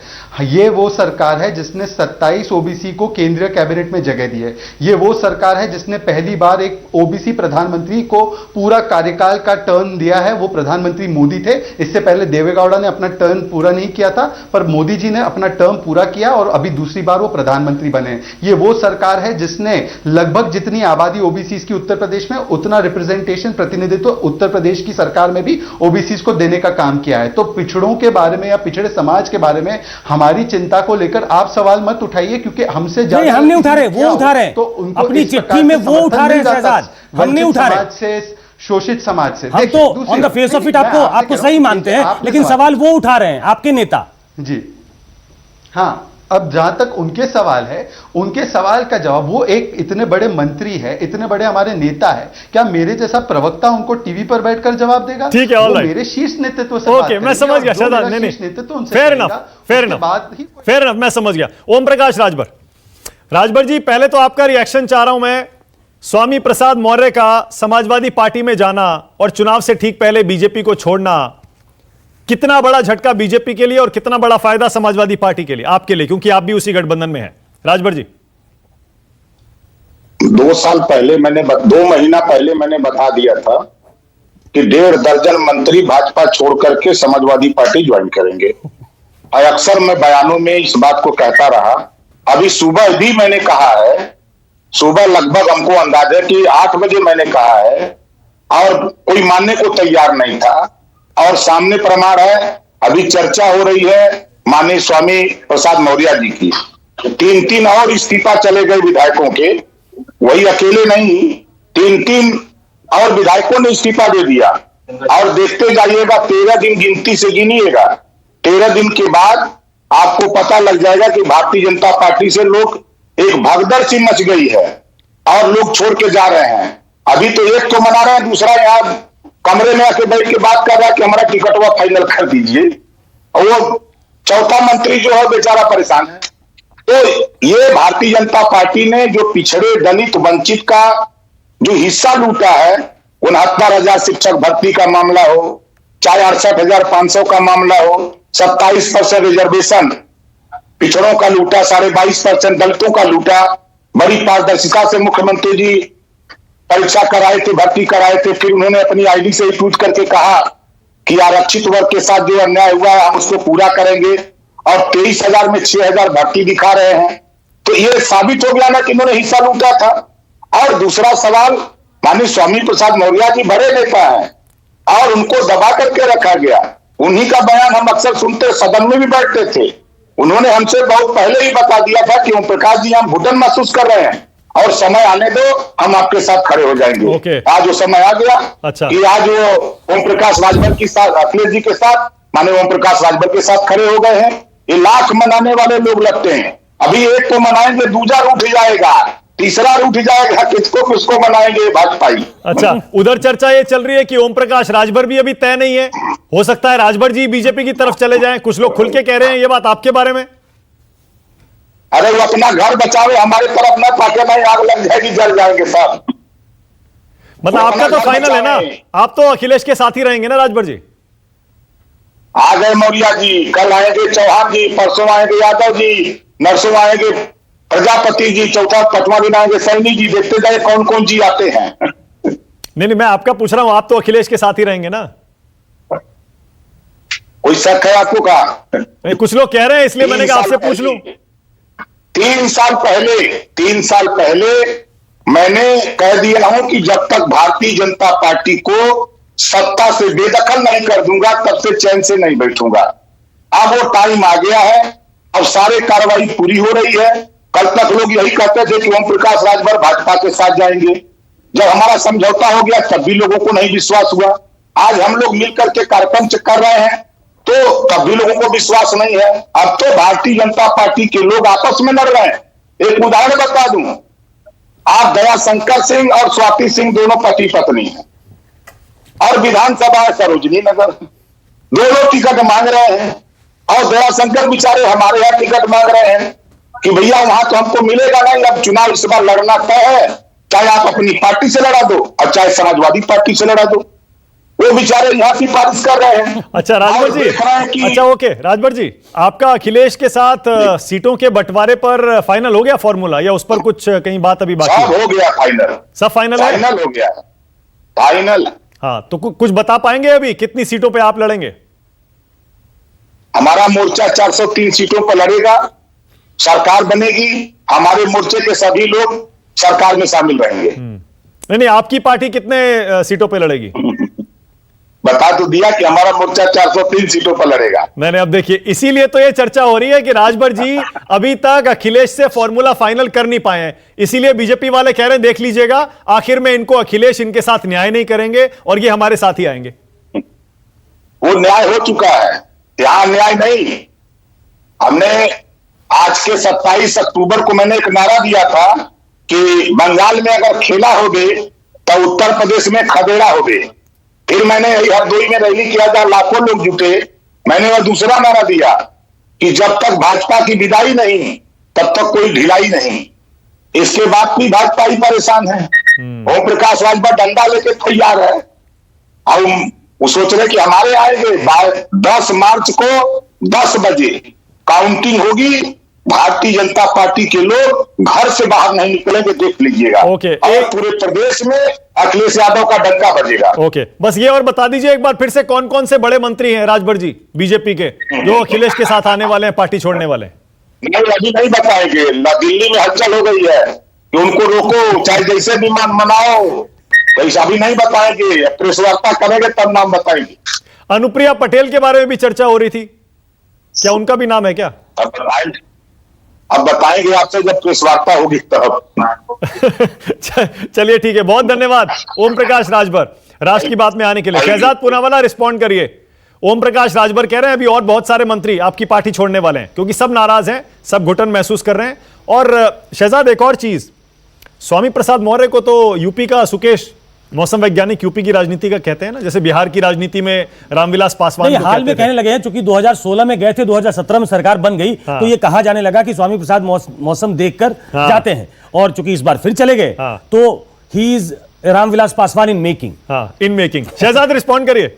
ये वो सरकार है जिसने 27 ओबीसी को केंद्रीय कैबिनेट में जगह दी है। ये वो सरकार है जिसने पहली बार एक ओबीसी प्रधानमंत्री को पूरा कार्यकाल का टर्न दिया है। वो प्रधानमंत्री मोदी थे। इससे पहले देवेगौड़ा ने अपना टर्न पूरा नहीं किया था, पर मोदी जी ने अपना टर्म पूरा किया और अभी दूसरी बार वो प्रधानमंत्री बने। ये वो सरकार है जिसने लगभग जितनी आबादी ओबीसी की उत्तर प्रदेश में, उतना रिप्रेजेंटेशन, प्रतिनिधित्व उत्तर प्रदेश की सरकार में भी ओबीसी को देने का काम किया है। तो पिछड़ों के बारे में या पिछड़े समाज के बारे में हमारी चिंता को लेकर आप सवाल मत उठाइए, क्योंकि हमसे नहीं, हम नहीं उठा रहे, वो उठा रहे हैं। तो उनको अपनी चिट्ठी में वो उठा रहे हैं शहजाद, हम नहीं उठा रहे। से शोषित समाज से हम तो on the face of it आपको सही मानते हैं, लेकिन सवाल वो उठा रहे हैं आपके नेता जी। हाँ, अब जहां तक उनके सवाल है, उनके सवाल का जवाब, वो एक इतने बड़े मंत्री है, इतने बड़े हमारे नेता है, क्या मेरे जैसा प्रवक्ता उनको टीवी पर बैठकर जवाब देगा? ठीक है, ऑल राइट। मेरे शीर्ष नेतृत्व से ओके, मैं समझ गया शहजाद। नहीं, फेयर इनफ, मैं समझ गया। ओम प्रकाश राजभर जी, पहले तो आपका रिएक्शन चाह रहा हूं मैं। स्वामी प्रसाद मौर्य का समाजवादी पार्टी में जाना और चुनाव से ठीक पहले बीजेपी को छोड़ना कितना बड़ा झटका बीजेपी के लिए और कितना बड़ा फायदा समाजवादी पार्टी के लिए, आपके लिए, क्योंकि आप भी उसी गठबंधन में हैं? राजभर जी। 2 महीना पहले मैंने बता दिया था कि 1.5 दर्जन मंत्री भाजपा छोड़ करके समाजवादी पार्टी ज्वाइन करेंगे, और अक्सर मैं बयानों में इस बात को कहता रहा। अभी सुबह भी मैंने कहा है, सुबह लगभग हमको अंदाजा है कि 8 बजे मैंने कहा है, और कोई मानने को तैयार नहीं था। और सामने प्रमाण है, अभी चर्चा हो रही है माननीय स्वामी प्रसाद मौर्य जी की। 3 और इस्तीफा चले गए विधायकों के, वही अकेले नहीं, 3 और विधायकों ने इस्तीफा दे दिया। और देखते जाइएगा, 13 दिन गिनती से गिनिएगा, 13 दिन के बाद आपको पता लग जाएगा कि भारतीय जनता पार्टी से लोग एक भगदड़ सी मच गई है और लोग छोड़ के जा रहे हैं। अभी तो एक तो मना रहे हैं, दूसरा यहाँ कमरे में आके बैठ के बात कर रहा है कि हमारा टिकट हुआ फाइनल कर दीजिए, और वो चौथा मंत्री जो है बेचारा परेशान है। तो ये भारतीय जनता पार्टी ने जो पिछड़े, दलित, वंचित का जो हिस्सा लूटा है, 69,000 शिक्षक भर्ती का मामला हो, चाहे 68,500 का मामला हो, 27% रिजर्वेशन पिछड़ों का लूटा, 22.5% दलितों का लूटा, बड़ी पारदर्शिता से मुख्यमंत्री जी परीक्षा कराए थे, भर्ती कराए थे। फिर उन्होंने अपनी आईडी से ट्वीट करके कहा कि आरक्षित वर्ग के साथ जो अन्याय हुआ है हम उसको पूरा करेंगे, और 23,000 में 6,000 भर्ती दिखा रहे हैं। तो ये साबित हो गया ना कि इन्होंने हिस्सा लूटा था। और दूसरा सवाल, माननीय स्वामी प्रसाद मौर्य जी बड़े नेता हैं और उनको दबा करके रखा गया। उन्हीं का बयान हम अक्सर सुनते, सदन में भी बैठते थे। उन्होंने हमसे बहुत पहले ही बता दिया था कि ओम प्रकाश जी हम घुटन महसूस कर रहे हैं और समय आने दो, हम आपके साथ खड़े हो जाएंगे। ओके। आज वो समय आ गया। अच्छा। कि आज वो ओम प्रकाश राजभर के साथ, अखिलेश जी के साथ, माने ओम प्रकाश राजभर के साथ खड़े हो गए हैं। ये लाख मनाने वाले लोग लगते हैं। अभी एक तो मनाएंगे, दूसरा रूठ जाएगा, तीसरा रूठ जाएगा, किसको मनाएंगे भाजपाई। अच्छा, उधर चर्चा ये चल रही है कि ओम प्रकाश राजभर भी अभी तय नहीं है, हो सकता है राजभर जी बीजेपी की तरफ चले जाएं। कुछ लोग खुल के कह रहे हैं ये बात आपके बारे में। अरे वो अपना घर बचावे, हमारे तरफ ना ताकि नहीं आग लग जाएगी, जल जाएंगे सब। मतलब आपका तो फाइनल है ना, आप तो अखिलेश के साथ ही रहेंगे ना राजभर जी? आ गए मौर्य जी, कल आएंगे चौहान जी, परसों आएंगे यादव जी, नरसों आएंगे प्रजापति जी, चौथा 5वां दिन आएंगे सैनी जी। देखते जाए कौन कौन जी आते हैं। नहीं, मैं आपका पूछ रहा हूं, आप तो अखिलेश के साथ ही रहेंगे ना? कोई शक है आपको? कहा कुछ लोग कह रहे हैं, इसलिए मैंने कहा आपसे पूछ लूं। 3 साल पहले मैंने कह दिया हूं कि जब तक भारतीय जनता पार्टी को सत्ता से बेदखल नहीं कर दूंगा तब से चैन से नहीं बैठूंगा। अब वो टाइम आ गया है, अब सारे कार्रवाई पूरी हो रही है। कल तक लोग यही कहते थे कि ओम प्रकाश राजभर भाजपा के साथ जाएंगे। जब हमारा समझौता हो गया तब भी लोगों को नहीं विश्वास हुआ। आज हम लोग मिलकर के कार्यक्रम कर रहे हैं तो तब भी लोगों को विश्वास नहीं है। अब तो भारतीय जनता पार्टी के लोग आपस में लड़ रहे हैं। एक उदाहरण बता दूं, आप दया शंकर सिंह और स्वाति सिंह दोनों पति पत्नी हैं और विधानसभा है सरोजनी नगर, दोनों टिकट मांग रहे हैं और दया शंकर बेचारे हमारे यहाँ टिकट मांग रहे हैं कि भैया वहां तो हमको मिलेगा नहीं, अब चुनाव इस बार लड़ना तय है, चाहे आप अपनी पार्टी से लड़ा दो और चाहे समाजवादी पार्टी से लड़ा दो। वो बेचारे यहाँ सिफारिश कर रहे हैं। अच्छा राजभर जी, अच्छा ओके राजभर जी, आपका अखिलेश के साथ सीटों के बंटवारे पर फाइनल हो गया फॉर्मूला, या उस पर कुछ कहीं बात अभी बाकी सब हो गया फाइनल, सब फाइनल है? फाइनल हो गया फाइनल। हाँ तो कुछ बता पाएंगे अभी कितनी सीटों पे आप लड़ेंगे? हमारा मोर्चा 403 सीटों पर लड़ेगा, सरकार बनेगी, हमारे मोर्चे के सभी लोग सरकार में शामिल रहेंगे। नहीं, आपकी पार्टी कितने सीटों पे लड़ेगी? बता तो दिया कि हमारा मोर्चा 403 सीटों पर लड़ेगा। मैंने अब देखिए, इसीलिए तो ये चर्चा हो रही है कि राजभर जी अभी तक अखिलेश से फॉर्मूला फाइनल कर नहीं पाए हैं, इसीलिए बीजेपी वाले कह रहे हैं देख लीजिएगा, आखिर में इनको अखिलेश इनके साथ न्याय नहीं करेंगे और ये हमारे साथ ही आएंगे। वो न्याय हो चुका है, यहां न्याय नहीं। हमने आज के 27 अक्टूबर को मैंने एक नारा दिया था कि बंगाल में अगर खेला हो गए तो उत्तर प्रदेश में खदेड़ा हो गए। फिर मैंने हरदोई में रैली किया जहां लाखों लोग जुटे, मैंने वह दूसरा नारा दिया कि जब तक भाजपा की विदाई नहीं तब तक कोई ढिलाई नहीं। इसके बाद भी भाजपा ही परेशान है। ओम प्रकाश राजभर डंडा लेके तैयार है और वो सोच रहे कि हमारे आएंगे। 10 मार्च को 10 बजे काउंटिंग होगी, भारतीय जनता पार्टी के लोग घर से बाहर नहीं निकलेंगे, देख लीजिएगा। ओके, और पूरे प्रदेश में अखिलेश यादव का डंका बजेगा। ओके, बस ये और बता दीजिए एक बार फिर से कौन कौन से बड़े मंत्री हैं राजभर जी बीजेपी के जो अखिलेश के साथ आने वाले हैं, पार्टी छोड़ने वाले हैं? नहीं, अभी नहीं बताएंगे। दिल्ली में हलचल हो गई है कि उनको रोको, चाहे जैसे भी मनाओ, वैसा भी नहीं बताएंगे। प्रेस वार्ता करेंगे तब नाम बताएंगे। अनुप्रिया पटेल के बारे में भी चर्चा हो रही थी, क्या उनका भी नाम है क्या? अब बताएंगे आपसे जब प्रेस वार्ता होगी तब। चलिए ठीक है, बहुत धन्यवाद ओम प्रकाश राजभर राष्ट्र की बात में आने के लिए। शहजाद पूनावाला रिस्पॉन्ड करिए। ओम प्रकाश राजभर कह रहे हैं अभी और बहुत सारे मंत्री आपकी पार्टी छोड़ने वाले हैं क्योंकि सब नाराज हैं, सब घुटन महसूस कर रहे हैं। और शहजाद एक और चीज, स्वामी प्रसाद मौर्य को तो यूपी का सुकेश, मौसम वैज्ञानिक यूपी की राजनीति का कहते हैं ना, जैसे बिहार की राजनीति में रामविलास पासवान को हाल में कहने लगे हैं, चूंकि 2016 में गए थे, 2017 में सरकार बन गई। तो ये कहा जाने लगा कि स्वामी प्रसाद मौसम देखकर जाते हैं, और चूंकि इस बार फिर चले गए तो he is Ramvilas Paswan in making. In making. Shehzad respond करिए।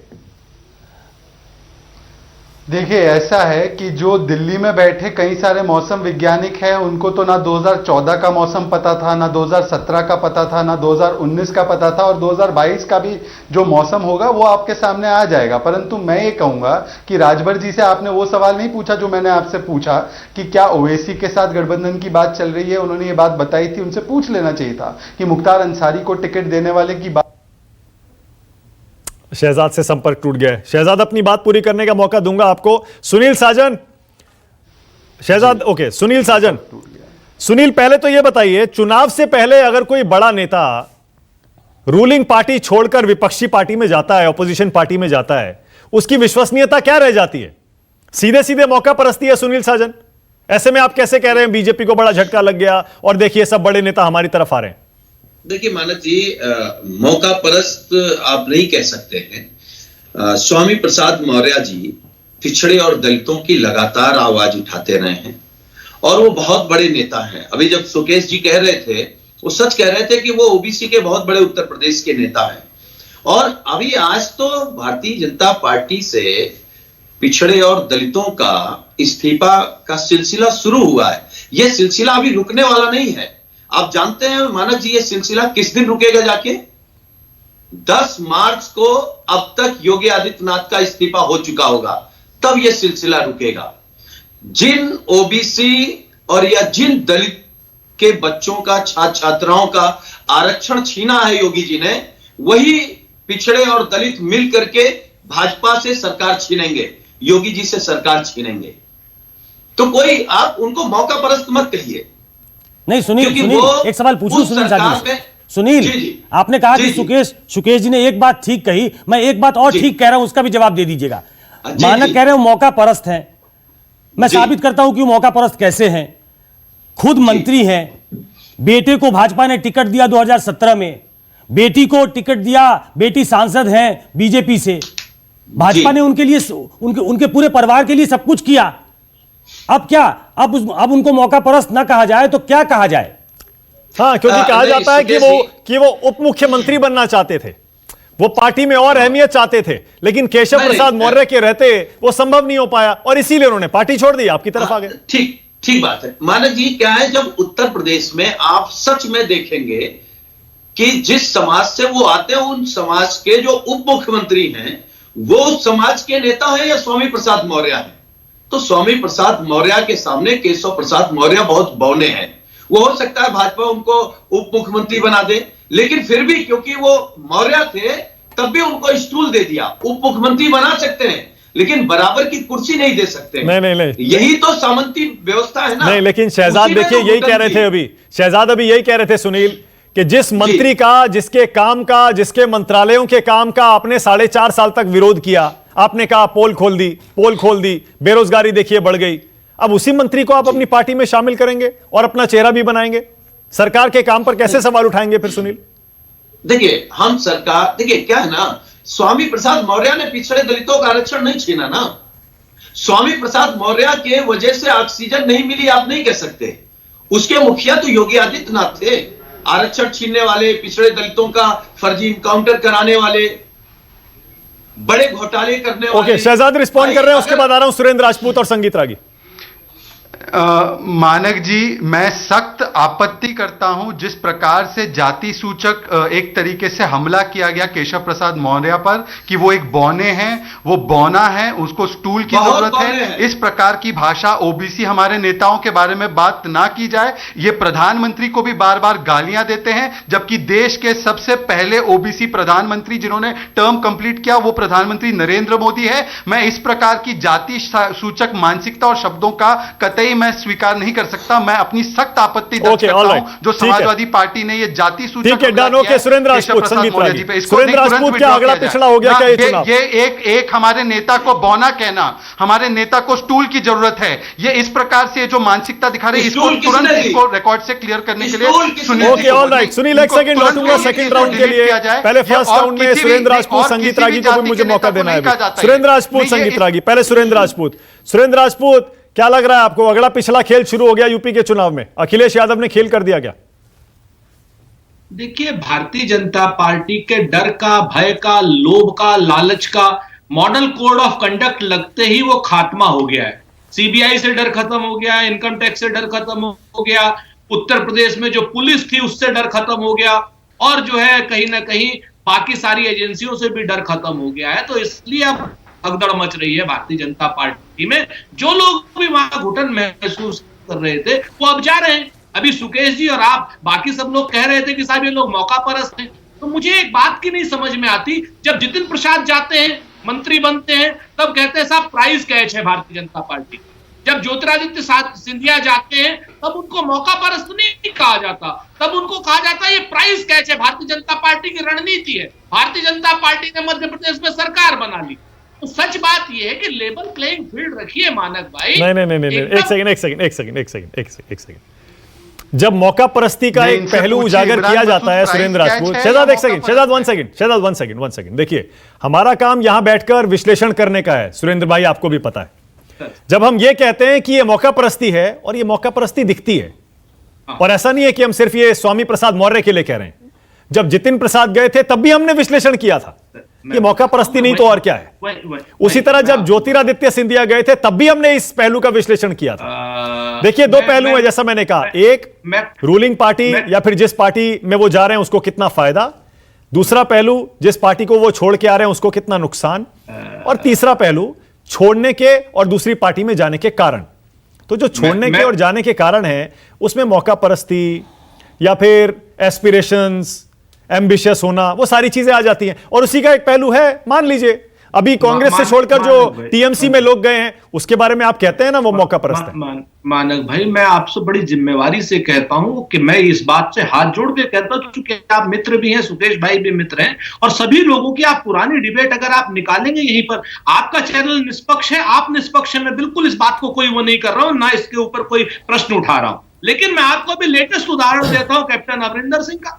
देखिए, ऐसा है कि जो दिल्ली में बैठे कई सारे मौसम वैज्ञानिक हैं, उनको तो ना 2014 का मौसम पता था, ना 2017 का पता था, ना 2019 का पता था, और 2022 का भी जो मौसम होगा वो आपके सामने आ जाएगा। परंतु मैं ये कहूंगा कि राजभर जी से आपने वो सवाल नहीं पूछा जो मैंने आपसे पूछा कि क्या ओवैसी के साथ गठबंधन की बात चल रही है। उन्होंने ये बात बताई थी, उनसे पूछ लेना चाहिए था कि मुख्तार अंसारी को टिकट देने वाले की बात। शहजाद से संपर्क टूट गया है। शहजाद अपनी बात पूरी करने का मौका दूंगा आपको। सुनील साजन, शहजाद ओके, सुनील साजन, सुनील पहले तो यह बताइए, चुनाव से पहले अगर कोई बड़ा नेता रूलिंग पार्टी छोड़कर विपक्षी पार्टी में जाता है, ऑपोजिशन पार्टी में जाता है, उसकी विश्वसनीयता क्या रह जाती है? सीधे सीधे मौका परस्ती है सुनील साजन। ऐसे में आप कैसे कह रहे हैं बीजेपी को बड़ा झटका लग गया और देखिए सब बड़े नेता हमारी तरफ आ रहे हैं? देखिए मानक जी, मौका परस्त आप नहीं कह सकते हैं। स्वामी प्रसाद मौर्य जी पिछड़े और दलितों की लगातार आवाज उठाते रहे हैं और वो बहुत बड़े नेता हैं। अभी जब सुकेश जी कह रहे थे, वो सच कह रहे थे कि वो ओबीसी के बहुत बड़े उत्तर प्रदेश के नेता हैं। और अभी आज तो भारतीय जनता पार्टी से पिछड़े और दलितों का इस्तीफा का सिलसिला शुरू हुआ है। यह सिलसिला अभी रुकने वाला नहीं है। आप जानते हैं मानक जी, ये सिलसिला किस दिन रुकेगा जाके? 10 मार्च को अब तक योगी आदित्यनाथ का इस्तीफा हो चुका होगा, तब यह सिलसिला रुकेगा। जिन ओबीसी और या जिन दलित के बच्चों का, छात्राओं का आरक्षण छीना है योगी जी ने, वही पिछड़े और दलित मिल करके भाजपा से सरकार छीनेंगे, योगी जी से सरकार छीनेंगे। तो कोई आप उनको मौका परस्त मत कहिए। नहीं सुनील, एक सवाल पूछूं सुनील साहब से। सुनील, आपने कहा कि सुकेश जी ने एक बात ठीक कही, मैं एक बात और ठीक कह रहा हूं, उसका भी जवाब दे दीजिएगा। जी, मानक जी। कह रहे हो मौका परस्त हैं। मैं जी। साबित करता हूं कि वो मौका परस्त कैसे हैं। खुद मंत्री हैं, बेटे को भाजपा ने टिकट दिया 2017 में, बेटी को टिकट दिया, बेटी सांसद हैं बीजेपी से। भाजपा जी। ने उनके लिए उनके पूरे परिवार के लिए सब कुछ किया। अब क्या, अब उनको मौका परस्त ना कहा जाए तो क्या कहा जाए? हाँ, क्योंकि कहा नहीं, जाता है कि सुकेश वो उप मुख्यमंत्री बनना चाहते थे, वो पार्टी में और अहमियत चाहते थे, लेकिन केशव नहीं, प्रसाद मौर्य के रहते वो संभव नहीं हो पाया और इसीलिए उन्होंने पार्टी छोड़ दी, आपकी तरफ आ गए। ठीक ठीक बात है मानक जी। क्या है, जब उत्तर प्रदेश में आप सच में देखेंगे कि जिस समाज से वो आते हैं, उन समाज के जो उप मुख्यमंत्री हैं वो उस समाज के नेता हैं या स्वामी प्रसाद मौर्य हैं। तो स्वामी प्रसाद मौर्य के सामने केशव प्रसाद मौर्य बहुत बौने हैं। वो हो सकता है भाजपा उनको उप मुख्यमंत्री बना दे, लेकिन फिर भी क्योंकि वो मौर्य थे तब भी उनको स्टूल दे दिया। उप मुख्यमंत्री बना सकते हैं लेकिन बराबर की कुर्सी नहीं दे सकते। नहीं। यही तो सामंती व्यवस्था है ना। नहीं, लेकिन शहजाद उसी में देखिए तो यही कह घुटन रहे थी। थे अभी, शहजाद अभी यही कह रहे थे सुनील, कि जिस मंत्री का, जिसके काम का, जिसके मंत्रालयों के काम का आपने 4.5 साल तक विरोध किया, आपने कहा पोल खोल दी, बेरोजगारी देखिए बढ़ गई, अब उसी मंत्री को आप अपनी पार्टी में शामिल करेंगे और अपना चेहरा भी बनाएंगे। सरकार के काम पर कैसे सवाल उठाएंगे फिर सुनील? देखिए हम सरकार, देखिए क्या है ना, स्वामी प्रसाद मौर्य ने पिछड़े दलितों का आरक्षण नहीं छीना ना। स्वामी प्रसाद मौर्य के वजह से ऑक्सीजन नहीं मिली आप नहीं कह सकते। उसके मुखिया तो योगी आदित्यनाथ थे, आरक्षण छीनने वाले, पिछड़े दलितों का फर्जी इनकाउंटर कराने वाले, बड़े घोटाले करने वाले। ओके, शहजाद रिस्पॉन्ड कर रहे हैं, उसके अगर- बाद आ रहा हूं सुरेंद्र राजपूत और संगीत रागी। मानक जी, मैं सख्त आपत्ति करता हूं जिस प्रकार से जाति सूचक एक तरीके से हमला किया गया केशव प्रसाद मौर्य पर, कि वो एक बौने हैं, वो बौना है, उसको स्टूल की बहुत जरूरत बौने है। हैं। इस प्रकार की भाषा ओबीसी हमारे नेताओं के बारे में बात ना की जाए। ये प्रधानमंत्री को भी बार बार गालियां देते हैं, जबकि देश के सबसे पहले ओबीसी प्रधानमंत्री जिन्होंने टर्म कंप्लीट किया वो प्रधानमंत्री नरेंद्र मोदी है। मैं इस प्रकार की जाति सूचक मानसिकता और शब्दों का कतई मैं स्वीकार नहीं कर सकता। मैं अपनी सख्त आपत्ति दर्ज ओके, करता all हूं right, जो ठीक है। समाजवादी पार्टी ने ये जाति सूचक ठीक है, हमला डन। ओके, किया है सुरेंद्र केशव राजपूत, प्रसाद संगीत मौर्य रागी। जी पे, इसको सुरेंद्र तुरंत राजपूत, withdraw क्या अगला किया जाए। पिछड़ा हो गया ना, क्या ये चुनाव? ये एक हमारे नेता को बौना कहना, हमारे नेता को स्टूल की जरूरत है, ये इस प्रकार से जो मानसिकता दिखा रहे हैं, इसको स्टूल किसने तुरंत दी? इसको रिकॉर्ड से क्लियर करने के स्टूल लिए किसने सुनील दी? जी ओके, को ऑल राइट सुनील, एक इनको सेकंड तुरंत लौटूंगा ये सेकंड इसको राउंड के delete लिए। किया जाए। पहले ये फर्स्ट और राउंड में किसी भी- सुरेंद्र राजपूत, और संगीत किसी भी रागी को भी जाति मुझे के मौका नेता को देना है नहीं कहा अभी। जाता है। सुरेंद्र राजपूत, नहीं, ये संगीत इस- रागी, पहले सुरेंद्र राजपूत। सुरेंद्र राजपूत, क्या लग रहा है आपको, अगला पिछला खेल शुरू हो गया यूपी के चुनाव में? अखिलेश यादव ने खेल कर दिया क्या? देखिए, भारतीय जनता पार्टी के डर का, भय का, लोभ का, लालच का मॉडल कोड ऑफ कंडक्ट लगते ही वो खात्मा हो गया है। सीबीआई से डर खत्म हो गया, इनकम टैक्स से डर खत्म हो गया, उत्तर प्रदेश में जो पुलिस थी उससे डर खत्म हो गया, और जो है कहीं ना कहीं बाकी सारी एजेंसियों से भी डर खत्म हो गया है। तो इसलिए अब भगदड़ मच रही है भारतीय जनता पार्टी में। जो लोग भी वहां घुटन महसूस कर रहे थे वो अब जा रहे हैं। अभी सुकेश जी और आप बाकी सब लोग कह रहे थे कि साहब ये लोग मौका परस्त हैं। तो मुझे एक बात की नहीं समझ में आती, जब जितिन प्रसाद जाते हैं, मंत्री बनते हैं, तब कहते हैं साहब प्राइज कैच है भारतीय जनता पार्टी। जब ज्योतिरादित्य सिंधिया जाते हैं तब उनको मौका परस्त नहीं कहा जाता, तब उनको कहा जाता है ये प्राइज कैच है, भारतीय जनता पार्टी की रणनीति है। भारतीय जनता पार्टी ने मध्य प्रदेश में सरकार बना ली। तो सच बात यह है कि लेवल प्लेइंग फील्ड रखिए मानक भाई। नहीं, एक सेकंड। जब मौका परस्ती का नहीं, एक इनसे पहलू पूछिए, उजागर इमरान किया जाता है मसूद सुरेंद्र प्राइस राजपूत, कैच है शहजाद या एक सेकंड, मौका शहजाद वन सेकंड। देखिए, हमारा काम यहां बैठकर विश्लेषण करने का है, सुरेंद्र भाई आपको भी पता है। जब हम ये कहते हैं कि ये मौका परस्ती है, और ये मौका परस्ती दिखती है, और ऐसा नहीं है कि हम सिर्फ ये स्वामी प्रसाद मौर्य के लिए कह रहे हैं। जब जितिन प्रसाद गए थे तब भी हमने विश्लेषण किया था, ये मौका परस्ती नहीं तो और क्या है। उसी तरह जब ज्योतिरादित्य सिंधिया गए थे तब भी हमने इस पहलू का विश्लेषण किया था। देखिए, दो पहलू हैं, जैसा मैंने कहा, एक रूलिंग पार्टी या फिर जिस पार्टी में वो जा रहे हैं उसको कितना फायदा, दूसरा पहलू जिस पार्टी को वो छोड़ के आ रहे हैं उसको कितना नुकसान, और तीसरा पहलू छोड़ने के और दूसरी पार्टी में जाने के कारण। तो जो छोड़ने के और जाने के कारण है उसमें मौका परस्ती या फिर एस्पिरेशंस, एम्बिशियस होना, वो सारी चीजें आ जाती हैं। और उसी का एक पहलू है, मान लीजिए अभी कांग्रेस से छोड़कर जो टीएमसी में लोग गए हैं उसके बारे में आप कहते हैं ना वो मौका परस्त है। मानक भाई, मैं आपसे बड़ी जिम्मेवारी से कहता हूं कि मैं इस बात से हाथ जोड़ के कहता हूं, क्योंकि आप मित्र भी हैं, सुकेश भाई भी मित्र हैं, और सभी लोगों की आप पुरानी डिबेट अगर आप निकालेंगे यहीं पर, आपका चैनल निष्पक्ष है, आप निष्पक्ष है, मैं बिल्कुल इस बात को कोई वो नहीं कर रहा हूं, ना इसके ऊपर कोई प्रश्न उठा रहा हूं, लेकिन मैं आपको अभी लेटेस्ट उदाहरण देता हूं कैप्टन अमरिंदर सिंह का।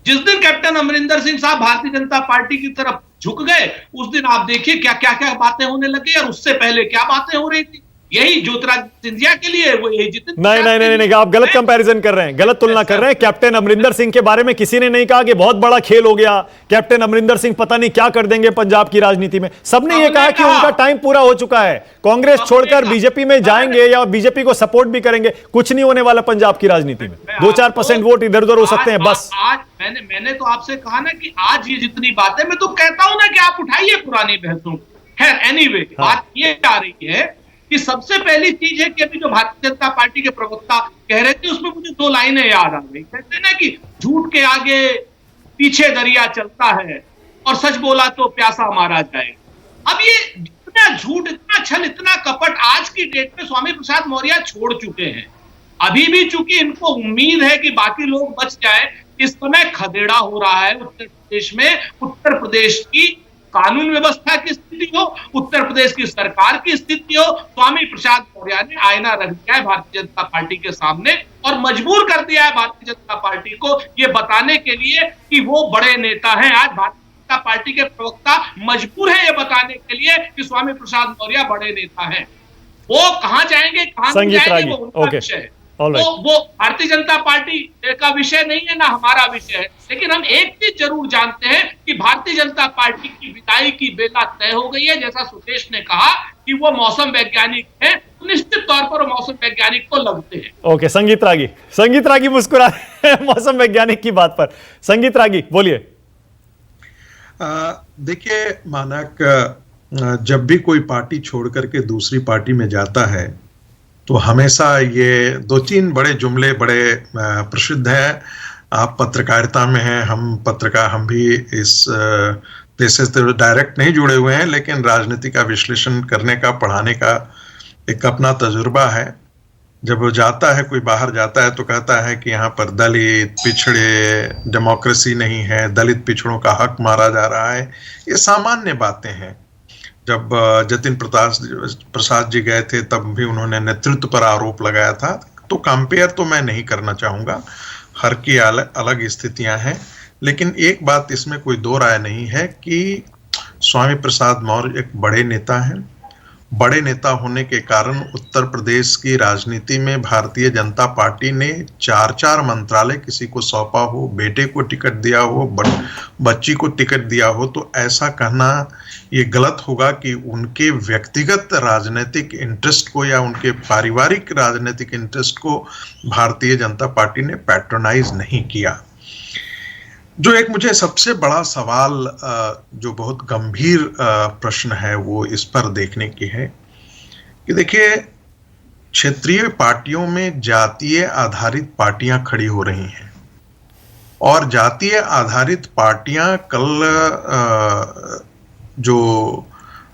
जिस दिन कैप्टन अमरिंदर सिंह साहब भारतीय जनता पार्टी की तरफ झुक गए, उस दिन आप देखिए क्या क्या क्या बातें होने लगी, और उससे पहले क्या बातें हो रही थी। यही ज्योतिरादित्य सिंधिया के लिए, वो यही जितिन। नहीं, आप गलत कंपैरिजन कर रहे हैं, गलत तुलना कर रहे हैं। कैप्टन अमरिंदर सिंह के बारे में किसी ने नहीं कहा कि बहुत बड़ा खेल हो गया, कैप्टन अमरिंदर सिंह पता नहीं क्या कर देंगे पंजाब की राजनीति में। सबने ये कहा कि उनका टाइम पूरा हो चुका है, कांग्रेस छोड़कर बीजेपी में जाएंगे या बीजेपी को सपोर्ट भी करेंगे, कुछ नहीं होने वाला पंजाब की राजनीति में, 2-4% वोट इधर उधर हो सकते हैं बस। आज मैंने तो आपसे कहा ना कि आज ये जितनी बातें, मैं तो कहता हूं ना कि आप उठाइए पुरानी बहसों। खैर एनीवे, बात ये आ रही है कि सबसे पहली चीज है कि अभी जो भारतीय जनता पार्टी के प्रवक्ता कह रहे थे उसमें मुझे 2 लाइनें याद आ गई। कहते हैं ना कि झूठ के आगे पीछे दरिया चलता है और सच बोला तो प्यासा मारा जाएगा। अब ये इतना झूठ, इतना छल, इतना कपट आज की डेट में स्वामी प्रसाद मौर्य छोड़ चुके हैं। अभी भी चूंकि इनको उम्मीद है कि बाकी लोग बच जाए, इस समय खदेड़ा हो रहा है उत्तर प्रदेश में। उत्तर प्रदेश की कानून व्यवस्था की स्थिति हो, उत्तर प्रदेश की सरकार की स्थिति हो, स्वामी प्रसाद मौर्य ने आईना रख दिया है भारतीय जनता पार्टी के सामने और मजबूर कर दिया है भारतीय जनता पार्टी को ये बताने के लिए कि वो बड़े नेता हैं। आज भारतीय जनता पार्टी के प्रवक्ता मजबूर है ये बताने के लिए कि स्वामी प्रसाद मौर्य बड़े नेता हैं। वो कहां जाएंगे, कहां नहीं जाएंगे, वो उनका विषय है। वो भारतीय जनता पार्टी का विषय नहीं है, ना हमारा विषय है। लेकिन हम एक चीज जरूर जानते हैं कि भारतीय जनता पार्टी की विदाई की बेला तय हो गई है। जैसा सुकेश ने कहा कि वो मौसम वैज्ञानिक है, तो निश्चित तौर पर वो मौसम वैज्ञानिक को लगते हैं। ओके, संगीत रागी मुस्कुरा मौसम वैज्ञानिक की बात पर। संगीत रागी बोलिए। देखिए मानक, जब भी कोई पार्टी छोड़ करके दूसरी पार्टी में जाता है तो हमेशा ये 2-3 बड़े जुमले बड़े प्रसिद्ध हैं। आप पत्रकारिता में हैं, हम भी इस पेशे से डायरेक्ट नहीं जुड़े हुए हैं, लेकिन राजनीति का विश्लेषण करने का, पढ़ाने का एक अपना तजुर्बा है। जब वो जाता है, कोई बाहर जाता है तो कहता है कि यहाँ पर दलित पिछड़े, डेमोक्रेसी नहीं है, दलित पिछड़ों का हक मारा जा रहा है। ये सामान्य बातें हैं। जब जतिन प्रसाद जी गए थे तब भी उन्होंने नेतृत्व पर आरोप लगाया था। तो कंपेयर तो मैं नहीं करना चाहूँगा, हर की अलग स्थितियां हैं। लेकिन एक बात इसमें कोई दो राय नहीं है कि स्वामी प्रसाद मौर्य एक बड़े नेता हैं। बड़े नेता होने के कारण उत्तर प्रदेश की राजनीति में भारतीय जनता पार्टी ने 4-4 मंत्रालय किसी को सौंपा हो, बेटे को टिकट दिया हो, बच्ची को टिकट दिया हो, तो ऐसा कहना ये गलत होगा कि उनके व्यक्तिगत राजनीतिक इंटरेस्ट को या उनके पारिवारिक राजनीतिक इंटरेस्ट को भारतीय जनता पार्टी ने पैट्रोनाइज नहीं किया। जो एक मुझे सबसे बड़ा सवाल, जो बहुत गंभीर प्रश्न है, वो इस पर देखने की है कि देखिए, क्षेत्रीय पार्टियों में जातीय आधारित पार्टियां खड़ी हो रही हैं और जातीय आधारित पार्टियां कल जो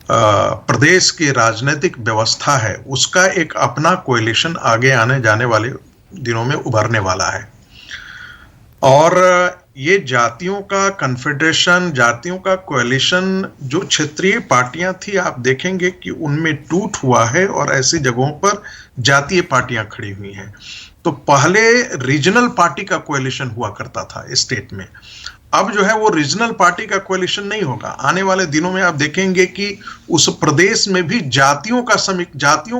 प्रदेश की राजनीतिक व्यवस्था है उसका एक अपना कोएलिशन आगे आने जाने वाले दिनों में उभरने वाला है। और ये जातियों का कन्फेडरेशन, जातियों का कोएलिशन जो क्षेत्रीय पार्टियां थी, आप देखेंगे कि उनमें टूट हुआ है और ऐसी जगहों पर जातीय पार्टियां खड़ी हुई हैं। तो पहले रीजनल पार्टी का कोएलिशन हुआ करता था स्टेट में, अब जो है वो रीजनल पार्टी का कोएलिशन नहीं होगा। आने वाले दिनों में आप देखेंगे कि उस प्रदेश में भी जातियों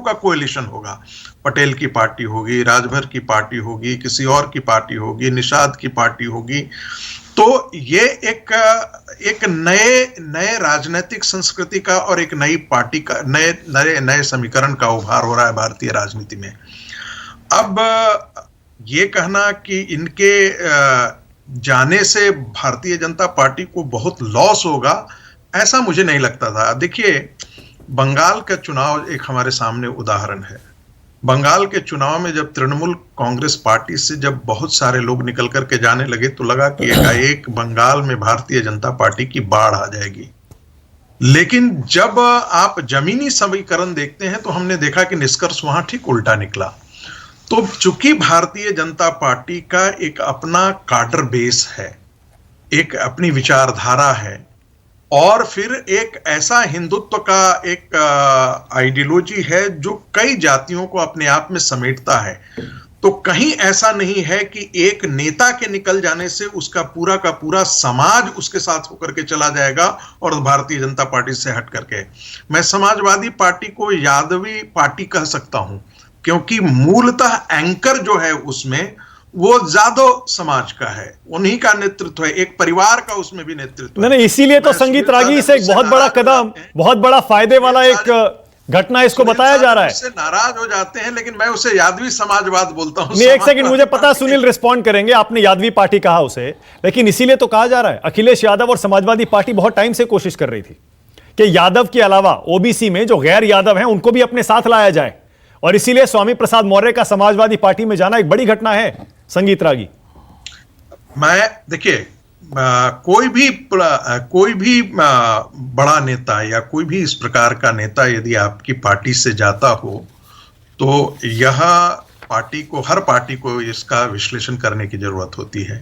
का कोएलिशन होगा। पटेल की पार्टी होगी, राजभर की पार्टी होगी, किसी और की पार्टी होगी, निषाद की पार्टी होगी। तो ये एक नए राजनीतिक संस्कृति का और एक नई पार्टी का नए समीकरण का उभार हो रहा है भारतीय राजनीति में। अब ये कहना कि इनके जाने से भारतीय जनता पार्टी को बहुत लॉस होगा, ऐसा मुझे नहीं लगता था। देखिए, बंगाल का चुनाव एक हमारे सामने उदाहरण है। बंगाल के चुनाव में जब तृणमूल कांग्रेस पार्टी से जब बहुत सारे लोग निकल करके जाने लगे तो लगा कि एकाएक बंगाल में भारतीय जनता पार्टी की बाढ़ आ जाएगी। लेकिन जब आप जमीनी समीकरण देखते हैं तो हमने देखा कि निष्कर्ष वहां ठीक उल्टा निकला। तो चूंकि भारतीय जनता पार्टी का एक अपना काडर बेस है, एक अपनी विचारधारा है, और फिर एक ऐसा हिंदुत्व का एक आइडियोलॉजी है जो कई जातियों को अपने आप में समेटता है, तो कहीं ऐसा नहीं है कि एक नेता के निकल जाने से उसका पूरा का पूरा समाज उसके साथ होकर के चला जाएगा और भारतीय जनता पार्टी से हट करके। मैं समाजवादी पार्टी को यादवी पार्टी कह सकता हूं, क्योंकि मूलतः एंकर जो है उसमें वो यादव समाज का है, उन्हीं का नेतृत्व है, एक परिवार का उसमें भी नेतृत्व है। नहीं, इसीलिए तो संगीत रागी से एक बहुत बड़ा कदम, बहुत बड़ा फायदे वाला एक घटना इसको बताया जा रहा है। उससे नाराज हो जाते हैं, लेकिन मैं उसे यादवी समाजवाद बोलता हूं। नहीं, एक सेकंड, मुझे पता सुनील रिस्पॉन्ड करेंगे, आपने यादवी पार्टी कहा उसे, लेकिन इसीलिए तो कहा जा रहा है अखिलेश यादव और समाजवादी पार्टी बहुत टाइम से कोशिश कर रही थी कि यादव के अलावा ओबीसी में जो गैर यादव हैं उनको भी अपने साथ लाया जाए, और इसीलिए स्वामी प्रसाद मौर्य का समाजवादी पार्टी में जाना एक बड़ी घटना है। संगीत रागी, मैं देखिए, कोई भी बड़ा नेता या कोई भी इस प्रकार का नेता यदि आपकी पार्टी से जाता हो तो यह हर पार्टी को इसका विश्लेषण करने की जरूरत होती है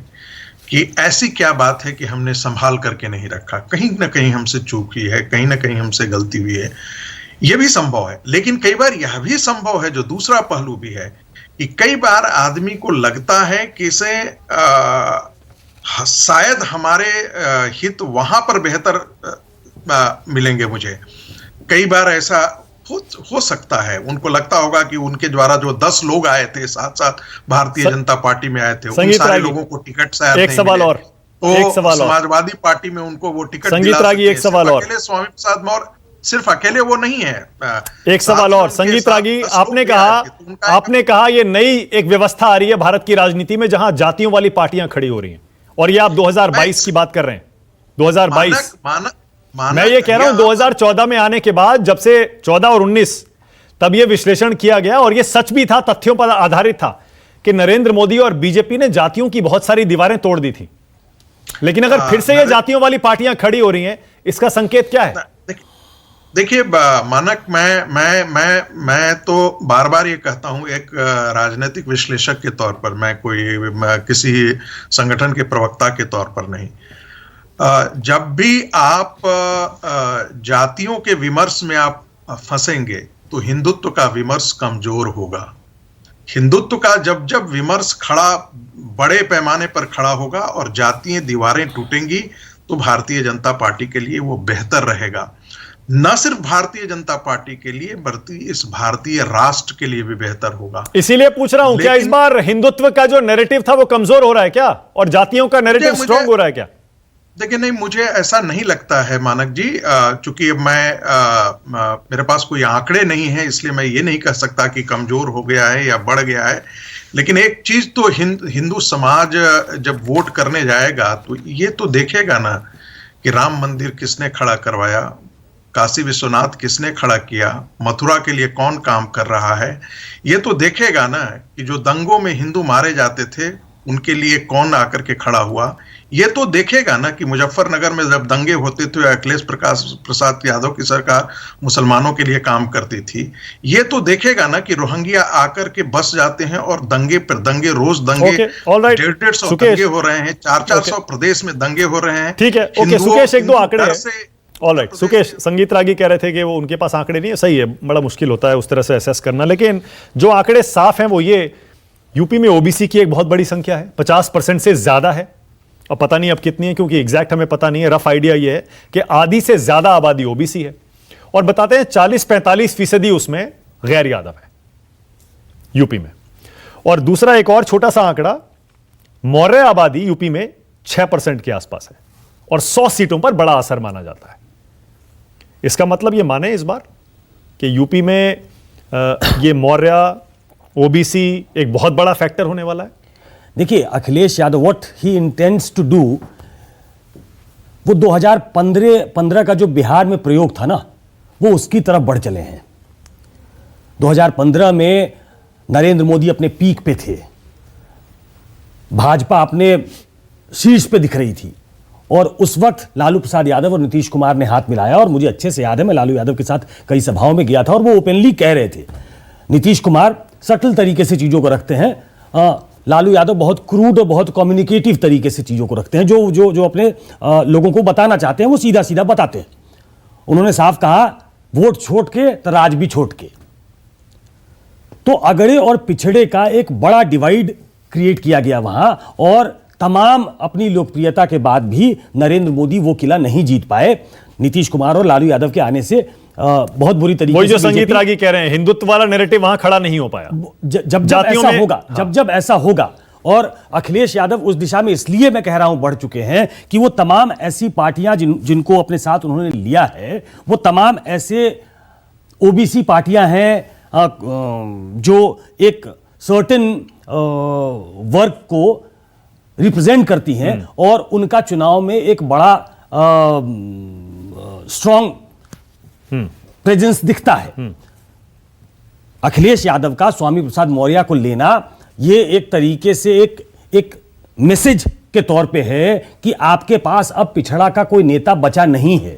कि ऐसी क्या बात है कि हमने संभाल करके नहीं रखा, कहीं ना कहीं हमसे चूक हुई है, कहीं ना कहीं हमसे गलती हुई है। यह भी संभव है, लेकिन कई बार यह भी संभव है, जो दूसरा पहलू भी है, कि कई बार आदमी को लगता है कि इसे शायद हमारे हित वहां पर बेहतर मिलेंगे मुझे। कई बार ऐसा हो सकता है, उनको लगता होगा कि उनके द्वारा जो 10 लोग आए थे साथ साथ भारतीय जनता पार्टी में आए थे, उन सारे लोगों को टिकट शायद एक सवाल और, तो समाजवादी पार्टी में उनको वो टिकट संगीत रागी, एक सवाल और, स्वामी प्रसाद मौर्य सिर्फ अकेले वो नहीं है। एक सवाल और, संगीत रागी, आपने कहा ये नई एक व्यवस्था आ रही है भारत की राजनीति में जहां जातियों वाली पार्टियां खड़ी हो रही हैं, और ये आप 2022 की बात कर रहे हैं। 2022 मैं ये कह रहा हूं 2014 में आने के बाद, जब से 14 और 19 तब ये विश्लेषण किया गया और ये सच भी था, तथ्यों पर आधारित था कि नरेंद्र मोदी और बीजेपी ने जातियों की बहुत सारी दीवारें तोड़ दी थी। लेकिन अगर फिर से ये जातियों वाली पार्टियां खड़ी हो रही हैं, इसका संकेत क्या है? देखिए मानक, मैं तो बार बार ये कहता हूं, एक राजनीतिक विश्लेषक के तौर पर, मैं किसी संगठन के प्रवक्ता के तौर पर नहीं। जब भी आप जातियों के विमर्श में आप फंसेंगे तो हिंदुत्व का विमर्श कमजोर होगा। हिंदुत्व का जब विमर्श बड़े पैमाने पर खड़ा होगा और जातीय दीवारें टूटेंगी तो भारतीय जनता पार्टी के लिए वो बेहतर रहेगा। न सिर्फ भारतीय जनता पार्टी के लिए बल्कि इस भारतीय राष्ट्र के लिए भी बेहतर होगा। इसीलिए पूछ रहा हूं, क्या इस बार हिंदुत्व का जो नैरेटिव था वो कमजोर हो रहा है क्या, और जातियों का नैरेटिव स्ट्रांग हो रहा है क्या? देखिए, नहीं, मुझे ऐसा नहीं लगता है मानक जी, चूंकि मेरे पास कोई आंकड़े नहीं है, इसलिए मैं ये नहीं कह सकता कि कमजोर हो गया है या बढ़ गया है। लेकिन एक चीज तो हिंदू समाज जब वोट करने जाएगा तो ये तो देखेगा ना कि राम मंदिर किसने खड़ा करवाया, काशी विश्वनाथ किसने खड़ा किया, मथुरा के लिए कौन काम कर रहा है। ये तो देखेगा ना कि जो दंगों में हिंदू मारे जाते थे उनके लिए कौन आकर के खड़ा हुआ। ये तो देखेगा ना कि मुजफ्फरनगर में जब दंगे होते थे अखिलेश प्रसाद यादव की सरकार मुसलमानों के लिए काम करती थी। ये तो देखेगा ना कि रोहिंग्या आकर के बस जाते हैं और दंगे पर दंगे, रोज दंगे, 150-150 दंगे हो रहे हैं, 400-400 प्रदेश में दंगे हो रहे हैं। ठीक है, ओके सुकेश, एक दो आंकड़े ऑलराइट। सुकेश, संगीत रागी कह रहे थे कि वो उनके पास आंकड़े नहीं है, सही है, बड़ा मुश्किल होता है उस तरह से एसेस करना, लेकिन जो आंकड़े साफ हैं वो ये, यूपी में ओबीसी की एक बहुत बड़ी संख्या है, 50% से ज्यादा है, और पता नहीं अब कितनी है क्योंकि एग्जैक्ट हमें पता नहीं है। रफ आइडिया ये है कि आधी से ज्यादा आबादी ओबीसी है, और बताते हैं 40-45% उसमें गैर यादव है यूपी में। और दूसरा एक और छोटा सा आंकड़ा, मौर्य आबादी यूपी में 6% के आसपास है, और 100 सीटों पर बड़ा असर माना जाता है। इसका मतलब ये माने इस बार कि यूपी में ये मौर्य ओबीसी एक बहुत बड़ा फैक्टर होने वाला है। देखिए, Akhilesh Yadav what he intends to do, वो 2015 का जो बिहार में प्रयोग था ना, वो उसकी तरफ बढ़ चले हैं। 2015 में नरेंद्र मोदी अपने पीक पे थे, भाजपा अपने शीर्ष पे दिख रही थी, और उस वक्त लालू प्रसाद यादव और नीतीश कुमार ने हाथ मिलाया, और मुझे अच्छे से याद है, मैं लालू यादव के साथ कई सभाओं में गया था और वो ओपनली कह रहे थे। नीतीश कुमार सटल तरीके से चीज़ों को रखते हैं, लालू यादव बहुत क्रूड और बहुत कम्युनिकेटिव तरीके से चीज़ों को रखते हैं। जो जो जो अपने लोगों को बताना चाहते हैं वो सीधा सीधा बताते हैं। उन्होंने साफ कहा, वोट छोड़ के तो राज भी छोड़ के। तो अगड़े और पिछड़े का एक बड़ा डिवाइड क्रिएट किया गया वहां, और तमाम अपनी लोकप्रियता के बाद भी नरेंद्र मोदी वो किला नहीं जीत पाए। नीतीश कुमार और लालू यादव के आने से बहुत बुरी तरीके वही से जो संगीत रागी कह रहे हैं, हिंदुत्व वाला नैरेटिव वहां खड़ा नहीं हो पाया। जब ऐसा होगा, जब ऐसा होगा, और अखिलेश यादव उस दिशा में इसलिए मैं कह रहा हूं बढ़ चुके हैं कि वो तमाम ऐसी पार्टियां जिनको अपने साथ उन्होंने लिया है, वो तमाम ऐसे ओबीसी पार्टियां हैं जो एक सर्टेन वर्ग को रिप्रेजेंट करती हैं और उनका चुनाव में एक बड़ा स्ट्रॉन्ग प्रेजेंस दिखता है। अखिलेश यादव का स्वामी प्रसाद मौर्य को लेना ये एक तरीके से एक मैसेज के तौर पे है कि आपके पास अब पिछड़ा का कोई नेता बचा नहीं है।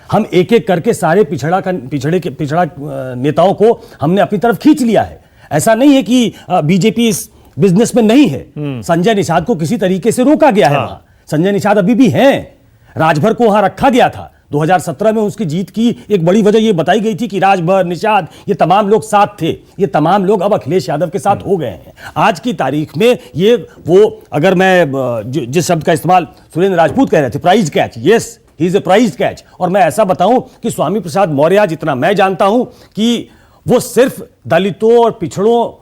हम एक एक करके सारे पिछड़ा नेताओं को हमने अपनी तरफ खींच लिया है। ऐसा नहीं है कि बीजेपी इस बिजनेस में नहीं है। संजय निषाद को किसी तरीके से रोका गया है वहां। संजय निषाद अभी भी हैं। राजभर को वहां रखा गया था। 2017 में उसकी जीत की एक बड़ी वजह यह बताई गई थी कि राजभर, निषाद, ये तमाम लोग साथ थे। ये तमाम लोग अब अखिलेश यादव के साथ हो गए हैं। आज की तारीख में ये वो, अगर मैं जिस शब्द का इस्तेमाल सुरेंद्र राजपूत कह रहे थे, prize catch, yes he is a prize catch. और मैं ऐसा बताऊं कि स्वामी प्रसाद मौर्य, जितना मैं जानता हूं, कि वो सिर्फ दलितों और पिछड़ों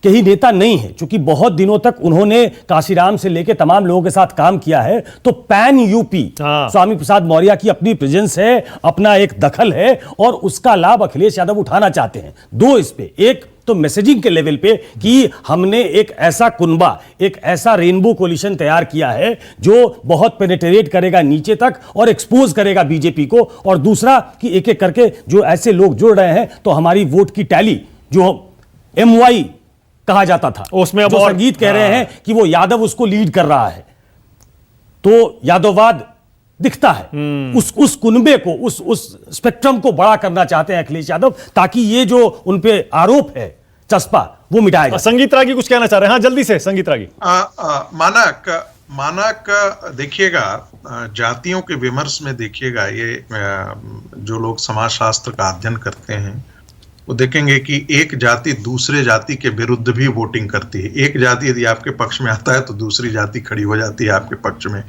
के ही नेता नहीं है। क्योंकि बहुत दिनों तक उन्होंने काशीराम से लेकर तमाम लोगों के साथ काम किया है। तो पैन यूपी स्वामी प्रसाद मौर्य की अपनी प्रेजेंस है, अपना एक दखल है, और उसका लाभ अखिलेश यादव उठाना चाहते हैं। दो इस पे, एक तो मैसेजिंग के लेवल पे कि हमने एक ऐसा कुनबा, एक ऐसा रेनबो कोलिशन तैयार किया है जो बहुत पेनिट्रेट करेगा नीचे तक और एक्सपोज करेगा बीजेपी को। और दूसरा कि एक एक करके जो ऐसे लोग जुड़ रहे हैं, तो हमारी वोट की टैली जो MY कहा जाता था, उसमें अब संगीत कह रहे हैं कि वो यादव उसको लीड कर रहा है। तो यादववाद दिखता है। उस कुनबे को, उस स्पेक्ट्रम को बड़ा करना चाहते हैं अखिलेश यादव, ताकि ये जो उन पे आरोप है चस्पा, वो मिटाएगा। संगीत रागी कुछ कहना चाह रहे हैं? हाँ, जल्दी से संगीत रागी। मानक देखिएगा, जातियों के विमर्श में देखिएगा, ये जो लोग समाजशास्त्र का अध्ययन करते हैं वो देखेंगे कि एक जाति दूसरे जाति के विरुद्ध भी वोटिंग करती है। एक जाति यदि आपके पक्ष में आता है तो दूसरी जाति खड़ी हो जाती है आपके पक्ष में।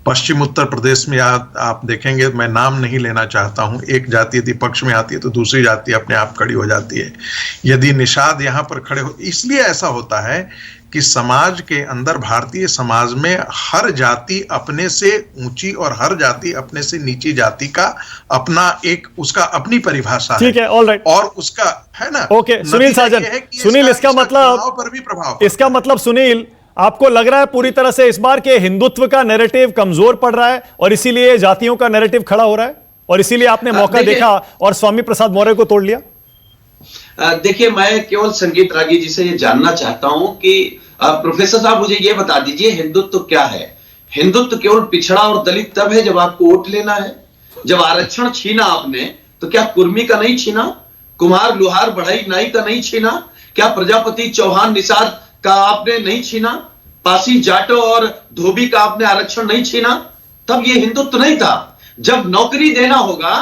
पश्चिम उत्तर प्रदेश में आप देखेंगे, मैं नाम नहीं लेना चाहता हूं, एक जाति यदि पक्ष में आती है तो दूसरी जाति अपने आप खड़ी हो जाती है। यदि निषाद यहाँ पर खड़े हो, इसलिए ऐसा होता है कि समाज के अंदर, भारतीय समाज में हर जाति अपने से ऊंची और हर जाति अपने से नीची जाति का अपना एक, उसका अपनी परिभाषा ठीक है, ऑल राइट, और उसका है ना। ओके, सुनील साजन, सुनील, इसका मतलब पर भी प्रभाव, इसका मतलब सुनील, आपको लग रहा है पूरी तरह से इस बार के हिंदुत्व का नैरेटिव कमजोर पड़ रहा है और इसीलिए जातियों का नैरेटिव खड़ा हो रहा है, और इसीलिए आपने मौका देखा और स्वामी प्रसाद मौर्य को तोड़ लिया? देखिए, मैं केवल संगीत रागी जी से ये जानना चाहता हूं कि प्रोफेसर साहब मुझे ये बता दीजिए, हिंदुत्व क्या है? हिंदुत्व केवल पिछड़ा और दलित तब है जब आपको वोट लेना है। जब आरक्षण छीना आपने, तो क्या कुर्मी का नहीं छीना? कुमार, लुहार, बढ़ई, नाई का नहीं छीना? क्या प्रजापति, चौहान, निषाद का आपने नहीं छीना? पासी, जाटो और धोबी का आपने आरक्षण नहीं छीना? तब ये हिंदुत्व नहीं था। जब नौकरी देना होगा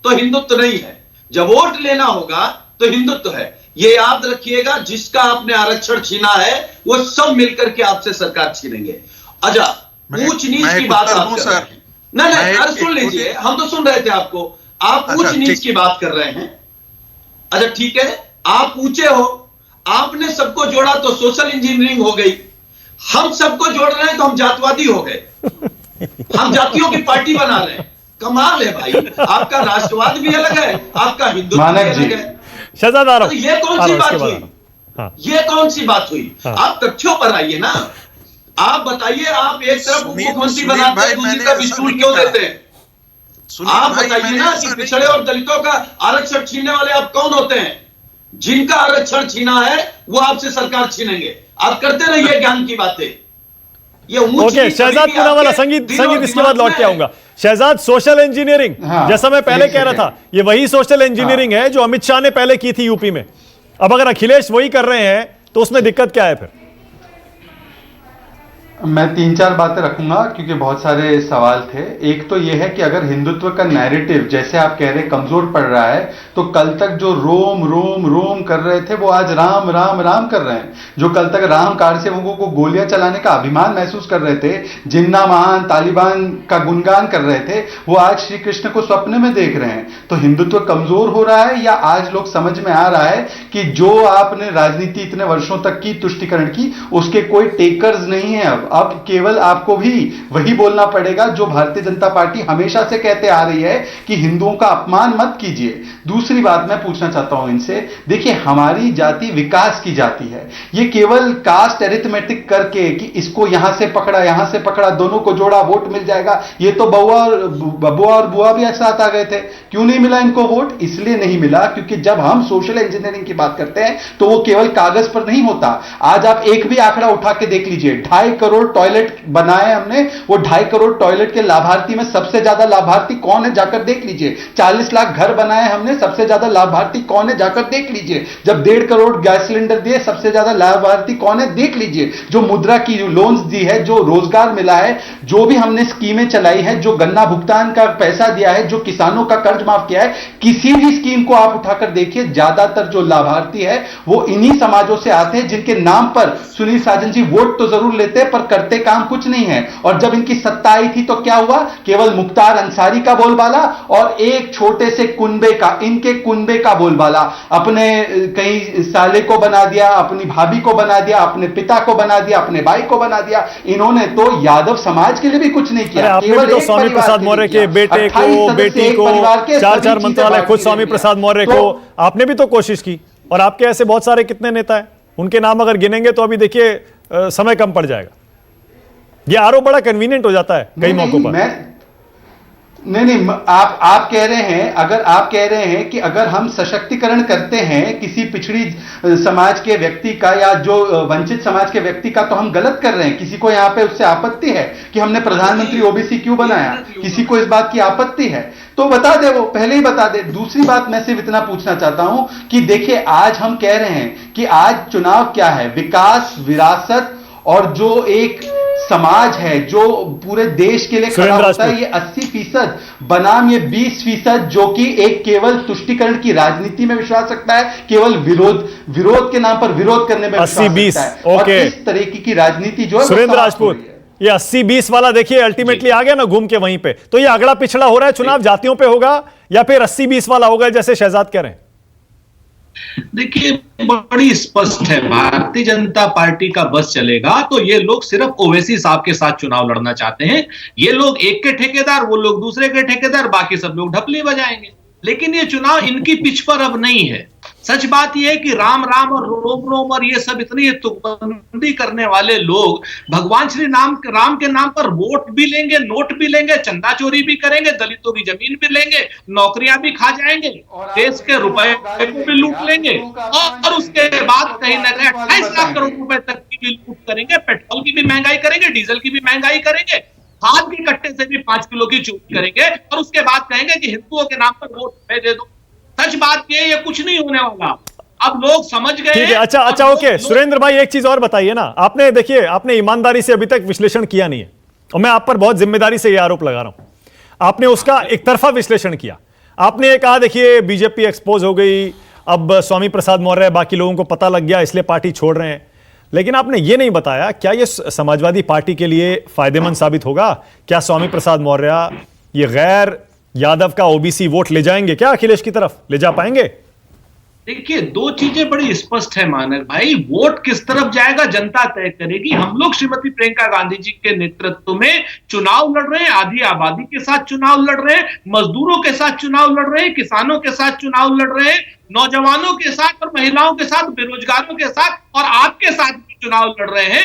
तो हिंदुत्व नहीं है, जब वोट लेना होगा तो हिंदुत्व है। ये याद रखिएगा, जिसका आपने आरक्षण छीना है वो सब मिलकर के आपसे सरकार छीनेंगे। अच्छा, ऊंच नीच की बात आप कर रहे हैं। नहीं, अरे सुन लीजिए, हम तो सुन रहे थे आपको। आप ऊंच नीच की बात कर रहे हैं। अच्छा ठीक है, आप ऊंचे हो, आपने सबको जोड़ा तो सोशल इंजीनियरिंग हो गई। हम सबको जोड़ रहे हैं तो हम जातवादी हो गए। हम जातियों की पार्टी बना रहे हैं। कमाल है भाई, आपका राष्ट्रवाद भी अलग है, आपका हिंदुत्व भी अलग है। तो ये कौन सी बात हुई? ये कौन सी बात हुई? आप तथ्यों पर आइए ना। आप बताइए, आप एक तरफ मुख्यमंत्री बनाते हैं, दूसरी तरफ स्कूल क्यों देते हैं? आप बताइए ना कि पिछड़े और दलितों का आरक्षण छीनने वाले आप कौन होते हैं? जिनका आरक्षण छीना है वो आपसे सरकार छीनेंगे। आप करते रहिए ज्ञान की बातें। ये ऊंच ओके, नीच शहजाद अभी भी पूनावाला, आपके संगीत दिलो संगीत इसके दिमाग बाद लौट में के है। आऊंगा। शहजाद, सोशल इंजीनियरिंग, हाँ, जैसा मैं पहले एक कह रहा सेकंड। था, ये वही सोशल इंजीनियरिंग है जो अमित शाह ने पहले की थी यूपी में। अब अगर अखिलेश वही कर रहे हैं तो उसमें दिक्कत क्या है फिर? मैं 3-4 बातें रखूंगा क्योंकि बहुत सारे सवाल थे। एक तो यह है कि अगर हिंदुत्व का नैरेटिव जैसे आप कह रहे हैं कमजोर पड़ रहा है, तो कल तक जो रोम रोम रोम कर रहे थे वो आज राम राम राम कर रहे हैं। जो कल तक राम कार से वो को गोलियां चलाने का अभिमान महसूस कर रहे थे, जिन्ना महान तालिबान का गुणगान कर रहे थे, वो आज श्री कृष्ण को स्वप्न में देख रहे हैं। तो हिंदुत्व कमजोर हो रहा है या आज लोग समझ में आ रहा है कि जो आपने राजनीति इतने वर्षों तक की तुष्टिकरण की, उसके कोई टेकर्स नहीं है। अब केवल आपको भी वही बोलना पड़ेगा जो भारतीय जनता पार्टी हमेशा से कहते आ रही है कि हिंदुओं का अपमान मत कीजिए। दूसरी बात मैं पूछना चाहता हूं इनसे, देखिए हमारी जाति विकास की जाति है। ये केवल कास्ट एरिथमेटिक करके कि इसको यहां से पकड़ा दोनों को जोड़ा वोट मिल जाएगा, ये तो बबुआ और बुआ भी एक साथ आ गए थे। क्यों नहीं मिला इनको वोट? इसलिए नहीं मिला क्योंकि जब हम सोशल इंजीनियरिंग की बात करते हैं तो वो केवल कागज पर नहीं होता। आज आप एक भी आंकड़ा उठा के देख लीजिए, 2.5 करोड़ टॉयलेट बनाए हमने, वो 2.5 करोड़ टॉयलेट के लाभार्थी में सबसे ज्यादा लाभार्थी कौन है जाकर देख लीजिए। 40 लाख घर बनाए हमने, सबसे ज्यादा लाभार्थी कौन है जाकर देख लीजिए। जब 1.5 करोड़ गैस सिलेंडर दिए, सबसे ज्यादा लाभार्थी कौन है देख लीजिए। जो मुद्रा की लोन्स दी है, जो रोजगार मिला है, जो भी हमने स्कीमें चलाई है, जो गन्ना भुगतान का पैसा दिया है, जो किसानों का कर्ज माफ किया है, किसी भी स्कीम को आप उठाकर देखिए, ज्यादातर जो लाभार्थी है वो इन्हीं समाजों से आते हैं जिनके नाम पर सुनील साजन जी वोट तो जरूर लेते हैं पर करते काम कुछ नहीं है। और जब इनकी सत्ता आई थी तो क्या हुआ? केवल मुख्तार अंसारी का बोलबाला और एक छोटे से कुनबे का, इनके कुनबे का बोलबाला। अपने कहीं साले को बना दिया, अपनी भाभी को बना दिया, अपने पिता को बना दिया, अपने भाई को बना दिया। इन्होंने तो यादव समाज के लिए भी कुछ नहीं किया। आपने भी तो स्वामी प्रसाद मौर्य के बेटे को, बेटी को, 4 मंत्रालय, खुद स्वामी प्रसाद मौर्य को आपने भी तो कोशिश की। और आपके ऐसे बहुत सारे कितने नेता हैं, उनके नाम अगर गिनेंगे तो अभी देखिए समय कम पड़ जाएगा। ये आरोप बड़ा कन्वीनियंट हो जाता है कई मौकों पर। नहीं, आप कह रहे हैं, अगर आप कह रहे हैं कि अगर हम सशक्तिकरण करते हैं किसी पिछड़ी समाज के व्यक्ति का या जो वंचित समाज के व्यक्ति का, तो हम गलत कर रहे हैं। किसी को यहां पे उससे आपत्ति है कि हमने प्रधानमंत्री ओबीसी क्यों बनाया? किसी को इस बात की आपत्ति है तो बता दे, वो पहले ही बता दे। दूसरी बात मैं सिर्फ इतना पूछना चाहता हूं कि देखिए आज हम कह रहे हैं कि आज चुनाव क्या है? विकास, विरासत और जो एक समाज है जो पूरे देश के लिए खड़ा होता है, ये 80% बनाम ये 20% जो कि एक केवल तुष्टिकरण की राजनीति में विश्वास रखता है, केवल विरोध के नाम पर विरोध करने में विश्वास रखता है। और इस तरीके की राजनीति जो है सुरेंद्र राजपूत, ये 80-20 वाला देखिए अल्टीमेटली आ गया ना घूम के वहीं पे। तो ये अगला पिछड़ा हो रहा है, चुनाव जातियों पे होगा या फिर 80-20 वाला होगा जैसे शहजाद कह रहे हैं? देखिए बड़ी स्पष्ट है, भारतीय जनता पार्टी का बस चलेगा तो ये लोग सिर्फ ओवैसी साहब के साथ चुनाव लड़ना चाहते हैं। ये लोग एक के ठेकेदार, वो लोग दूसरे के ठेकेदार, बाकी सब लोग ढपली बजाएंगे। लेकिन ये चुनाव इनकी पिच पर अब नहीं है। सच बात यह है कि राम राम और रोम रोम और ये सब इतनी तुकबंदी करने वाले लोग भगवान श्री राम के नाम पर वोट भी लेंगे, नोट भी लेंगे, चंदा चोरी भी करेंगे, दलितों की जमीन भी लेंगे, नौकरियां भी खा जाएंगे, देश के रुपए को भी लूट लेंगे और उसके बाद कहीं ना कहीं 28 लाख करोड़ रुपए तक की भी लूट करेंगे, पेट्रोल की भी महंगाई करेंगे, डीजल की भी महंगाई करेंगे, खाद के कट्टे से भी 5 किलो की चोरी करेंगे और उसके बाद कहेंगे कि हिंदुओं के नाम पर वोट दे दो। सच बात ये कुछ नहीं होने वाला। अब लोग समझ गए। ठीक है, अच्छा ओके। सुरेंद्र भाई एक चीज और बताइए ना, आपने देखिए आपने ईमानदारी से अभी तक विश्लेषण किया नहीं है और मैं आप पर बहुत जिम्मेदारी से यह आरोप लगा रहा हूं। आपने उसका एक तरफा विश्लेषण किया। आपने ये कहा देखिए बीजेपी एक्सपोज हो गई, अब स्वामी प्रसाद मौर्य बाकी लोगों को पता लग गया इसलिए पार्टी छोड़ रहे हैं। लेकिन आपने ये नहीं बताया क्या ये समाजवादी पार्टी के लिए फायदेमंद साबित होगा? क्या स्वामी प्रसाद मौर्य ये गैर यादव का ओबीसी वोट ले जाएंगे? क्या अखिलेश की तरफ ले जा पाएंगे? देखिए दो चीजें बड़ी स्पष्ट है मानक भाई, वोट किस तरफ जाएगा जनता तय करेगी। हम लोग श्रीमती प्रियंका गांधी जी के नेतृत्व में चुनाव लड़ रहे हैं, आधी आबादी के साथ चुनाव लड़ रहे हैं, मजदूरों के साथ चुनाव लड़ रहे हैं, किसानों के साथ चुनाव लड़ रहे हैं, नौजवानों के साथ और महिलाओं के साथ, बेरोजगारों के साथ और आपके साथ भी चुनाव लड़ रहे हैं,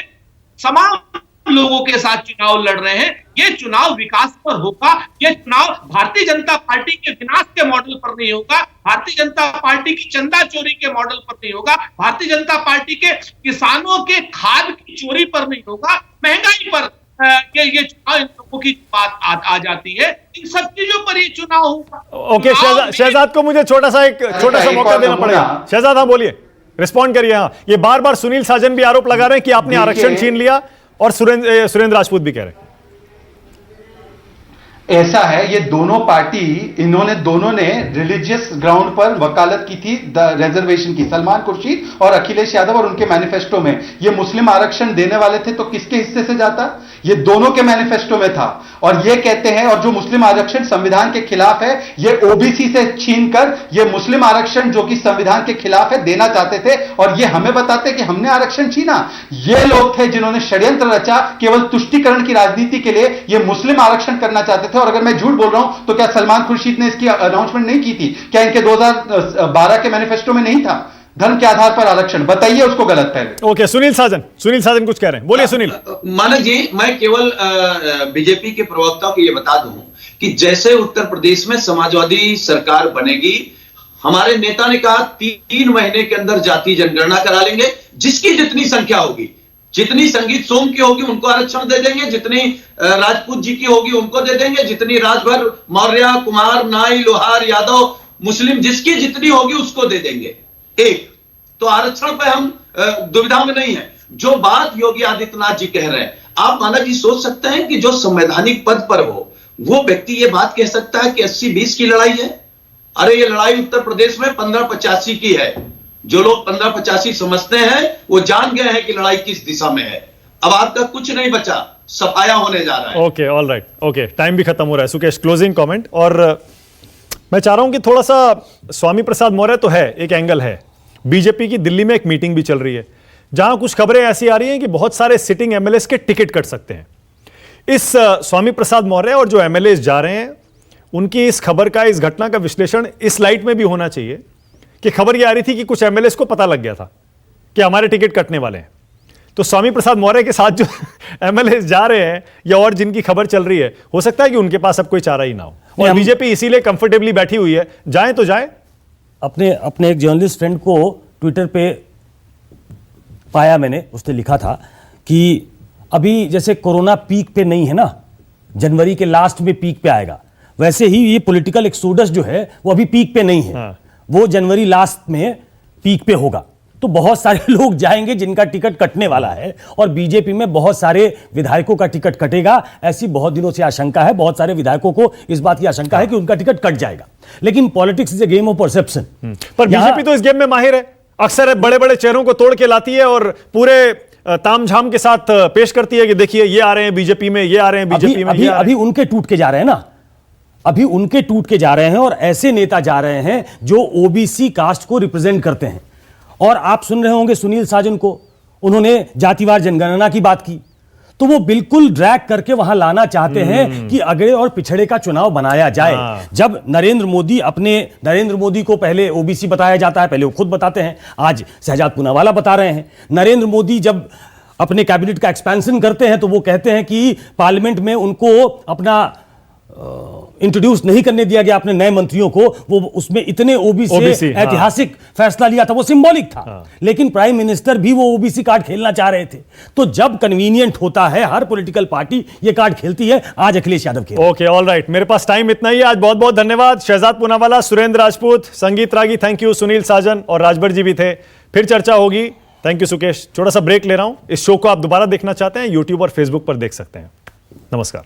तमाम लोगों के साथ चुनाव लड़ रहे हैं। ये चुनाव विकास पर होगा, ये चुनाव भारतीय जनता पार्टी के विनाश के मॉडल पर नहीं होगा, भारतीय जनता पार्टी की चंदा चोरी के मॉडल पर नहीं होगा, भारतीय जनता पार्टी के किसानों के खाद की चोरी पर नहीं होगा, महंगाई पर ये चुनाव, इन लोगों की बात आ जाती है। इन सब चीजों पर ये चुनाव हुआ। ओके, शहजाद को मुझे छोटा सा मौका देना पड़ेगा। शहजाद, हाँ बोलिए, रिस्पॉन्ड करिए। हाँ, ये बार बार सुनील साजन भी आरोप लगा रहे हैं कि आपने आरक्षण छीन लिया, और सुरेंद्र राजपूत भी कह रहे हैं। ऐसा है, ये दोनों ने रिलीजियस ग्राउंड पर वकालत की थी रिजर्वेशन की, सलमान खुर्शीद और अखिलेश यादव, और उनके मैनिफेस्टो में ये मुस्लिम आरक्षण देने वाले थे, तो किसके हिस्से से जाता? ये दोनों के मैनिफेस्टो में था। और ये कहते हैं, और जो मुस्लिम आरक्षण संविधान के खिलाफ है, ये ओबीसी से छीनकर ये मुस्लिम आरक्षण जो कि संविधान के खिलाफ है देना चाहते थे, और ये हमें बताते कि हमने आरक्षण छीना। ये लोग थे जिन्होंने षड्यंत्र रचा केवल तुष्टीकरण की राजनीति के लिए, ये मुस्लिम आरक्षण करना चाहते थे। और अगर मैं झूठ बोल रहा हूं तो क्या सलमान खुर्शीद ने इसकी अनाउंसमेंट नहीं की थी? क्या इनके 2012 के मैनिफेस्टो में नहीं था धर्म के आधार पर आरक्षण? बताइए उसको गलत पहले। ओके, सुनील साजन कुछ कह रहे हैं, बोलिए सुनील। मानक जी, मैं केवल बीजेपी के प्रवक्ता को यह बता दूं कि जैसे उत्तर प्रदेश में समाजवादी सरकार बनेगी, हमारे नेता ने कहा 3 महीने के अंदर जातीय जनगणना करा लेंगे, जिसकी जितनी संख्या होगी, जितनी संगीत सोम की होगी उनको आरक्षण दे देंगे, जितनी राजपूत जी की होगी उनको दे देंगे, जितनी राजभर, मौर्य, कुमार, नाई, लोहार, यादव, मुस्लिम, जिसकी जितनी होगी उसको दे देंगे। एक तो आरक्षण पे हम दुविधा में नहीं है। जो बात योगी आदित्यनाथ जी कह रहे हैं, आप माना जी सोच सकते हैं कि जो संवैधानिक पद पर हो वो व्यक्ति ये बात कह सकता है कि 80-20 की लड़ाई है? अरे ये लड़ाई उत्तर प्रदेश में 15-85 की है। जो लोग 15-85 समझते हैं वो जान गए हैं कि लड़ाई किस दिशा में है। अब आपका कुछ नहीं बचा, सफाया होने जा रहा है। Okay, all right, okay, time भी खत्म हो रहा है। Sukesh, closing comment. और मैं चाह रहा हूं कि थोड़ा सा स्वामी प्रसाद मौर्य तो है, एक एंगल है, बीजेपी की दिल्ली में एक मीटिंग भी चल रही है जहां कुछ खबरें ऐसी आ रही हैं कि बहुत सारे सिटिंग एमएलए के टिकट कट सकते हैं। इस स्वामी प्रसाद मौर्य और जो एमएलए जा रहे हैं उनकी इस खबर का, इस घटना का विश्लेषण इस लाइट में भी होना चाहिए कि खबर यह आ रही थी कि कुछ एमएलए को पता लग गया था कि हमारे टिकट कटने वाले हैं। तो स्वामी प्रसाद मौर्य के साथ जो एमएलए जा रहे हैं या और जिनकी खबर चल रही है, हो सकता है कि उनके पास अब कोई चारा ही ना हो, और बीजेपी इसीलिए कंफर्टेबली बैठी हुई है, जाए तो जाए। अपने एक जर्नलिस्ट फ्रेंड को ट्विटर पे पाया मैंने, उसने लिखा था कि अभी जैसे कोरोना पीक पे नहीं है ना, जनवरी के लास्ट में पीक पे आएगा, वैसे ही ये पॉलिटिकल एक्सोडस जो है वो अभी पीक पे नहीं है। हाँ। वो जनवरी लास्ट में पीक पे होगा। तो बहुत सारे लोग जाएंगे जिनका टिकट कटने वाला है, और बीजेपी में बहुत सारे विधायकों का टिकट कटेगा, ऐसी बहुत दिनों से आशंका है। बहुत सारे विधायकों को इस बात की आशंका है कि उनका टिकट कट जाएगा। लेकिन politics is a game of perception. पर बीजेपी तो इस गेम में माहिर है, अक्सर बड़े बड़े चेहरों को तोड़ के लाती है और पूरे तामझाम के साथ पेश करती है कि देखिए ये आ रहे हैं बीजेपी में, ये आ रहे हैं बीजेपी में। अभी उनके टूट के जा रहे हैं ना, अभी उनके टूट के जा रहे हैं, और ऐसे नेता जा रहे हैं जो ओबीसी कास्ट को रिप्रेजेंट करते हैं। और आप सुन रहे होंगे सुनील साजन को, उन्होंने जातिवार जनगणना की बात की, तो वो बिल्कुल ड्रैग करके वहां लाना चाहते हैं कि अगड़े और पिछड़े का चुनाव बनाया जाए। जब नरेंद्र मोदी को पहले ओबीसी बताया जाता है, पहले वो खुद बताते हैं, आज शहजाद पूनावाला बता रहे हैं। नरेंद्र मोदी जब अपने कैबिनेट का एक्सपेंशन करते हैं तो वो कहते हैं कि पार्लियामेंट में उनको अपना इंट्रोड्यूस नहीं करने दिया गया अपने नए मंत्रियों को, वो उसमें इतने ओबीसी ऐतिहासिक फैसला लिया था, वो सिंबॉलिक था। लेकिन प्राइम मिनिस्टर भी वो ओबीसी कार्ड खेलना चाह रहे थे। तो जब कन्वीनियंट होता है, हर पॉलिटिकल पार्टी ये कार्ड खेलती है। आज अखिलेश यादव खेल। ओके, ऑल राइट, मेरे पास टाइम इतना ही है। आज बहुत बहुत धन्यवाद शहजाद पूनावाला, सुरेंद्र राजपूत, संगीत रागी, थैंक यू, सुनील साजन और राजभर जी भी थे। फिर चर्चा होगी। Thank you Sukesh. छोटा सा ब्रेक ले रहा हूं। इस शो को आप दोबारा देखना चाहते हैं, यूट्यूब और फेसबुक पर देख सकते हैं। नमस्कार।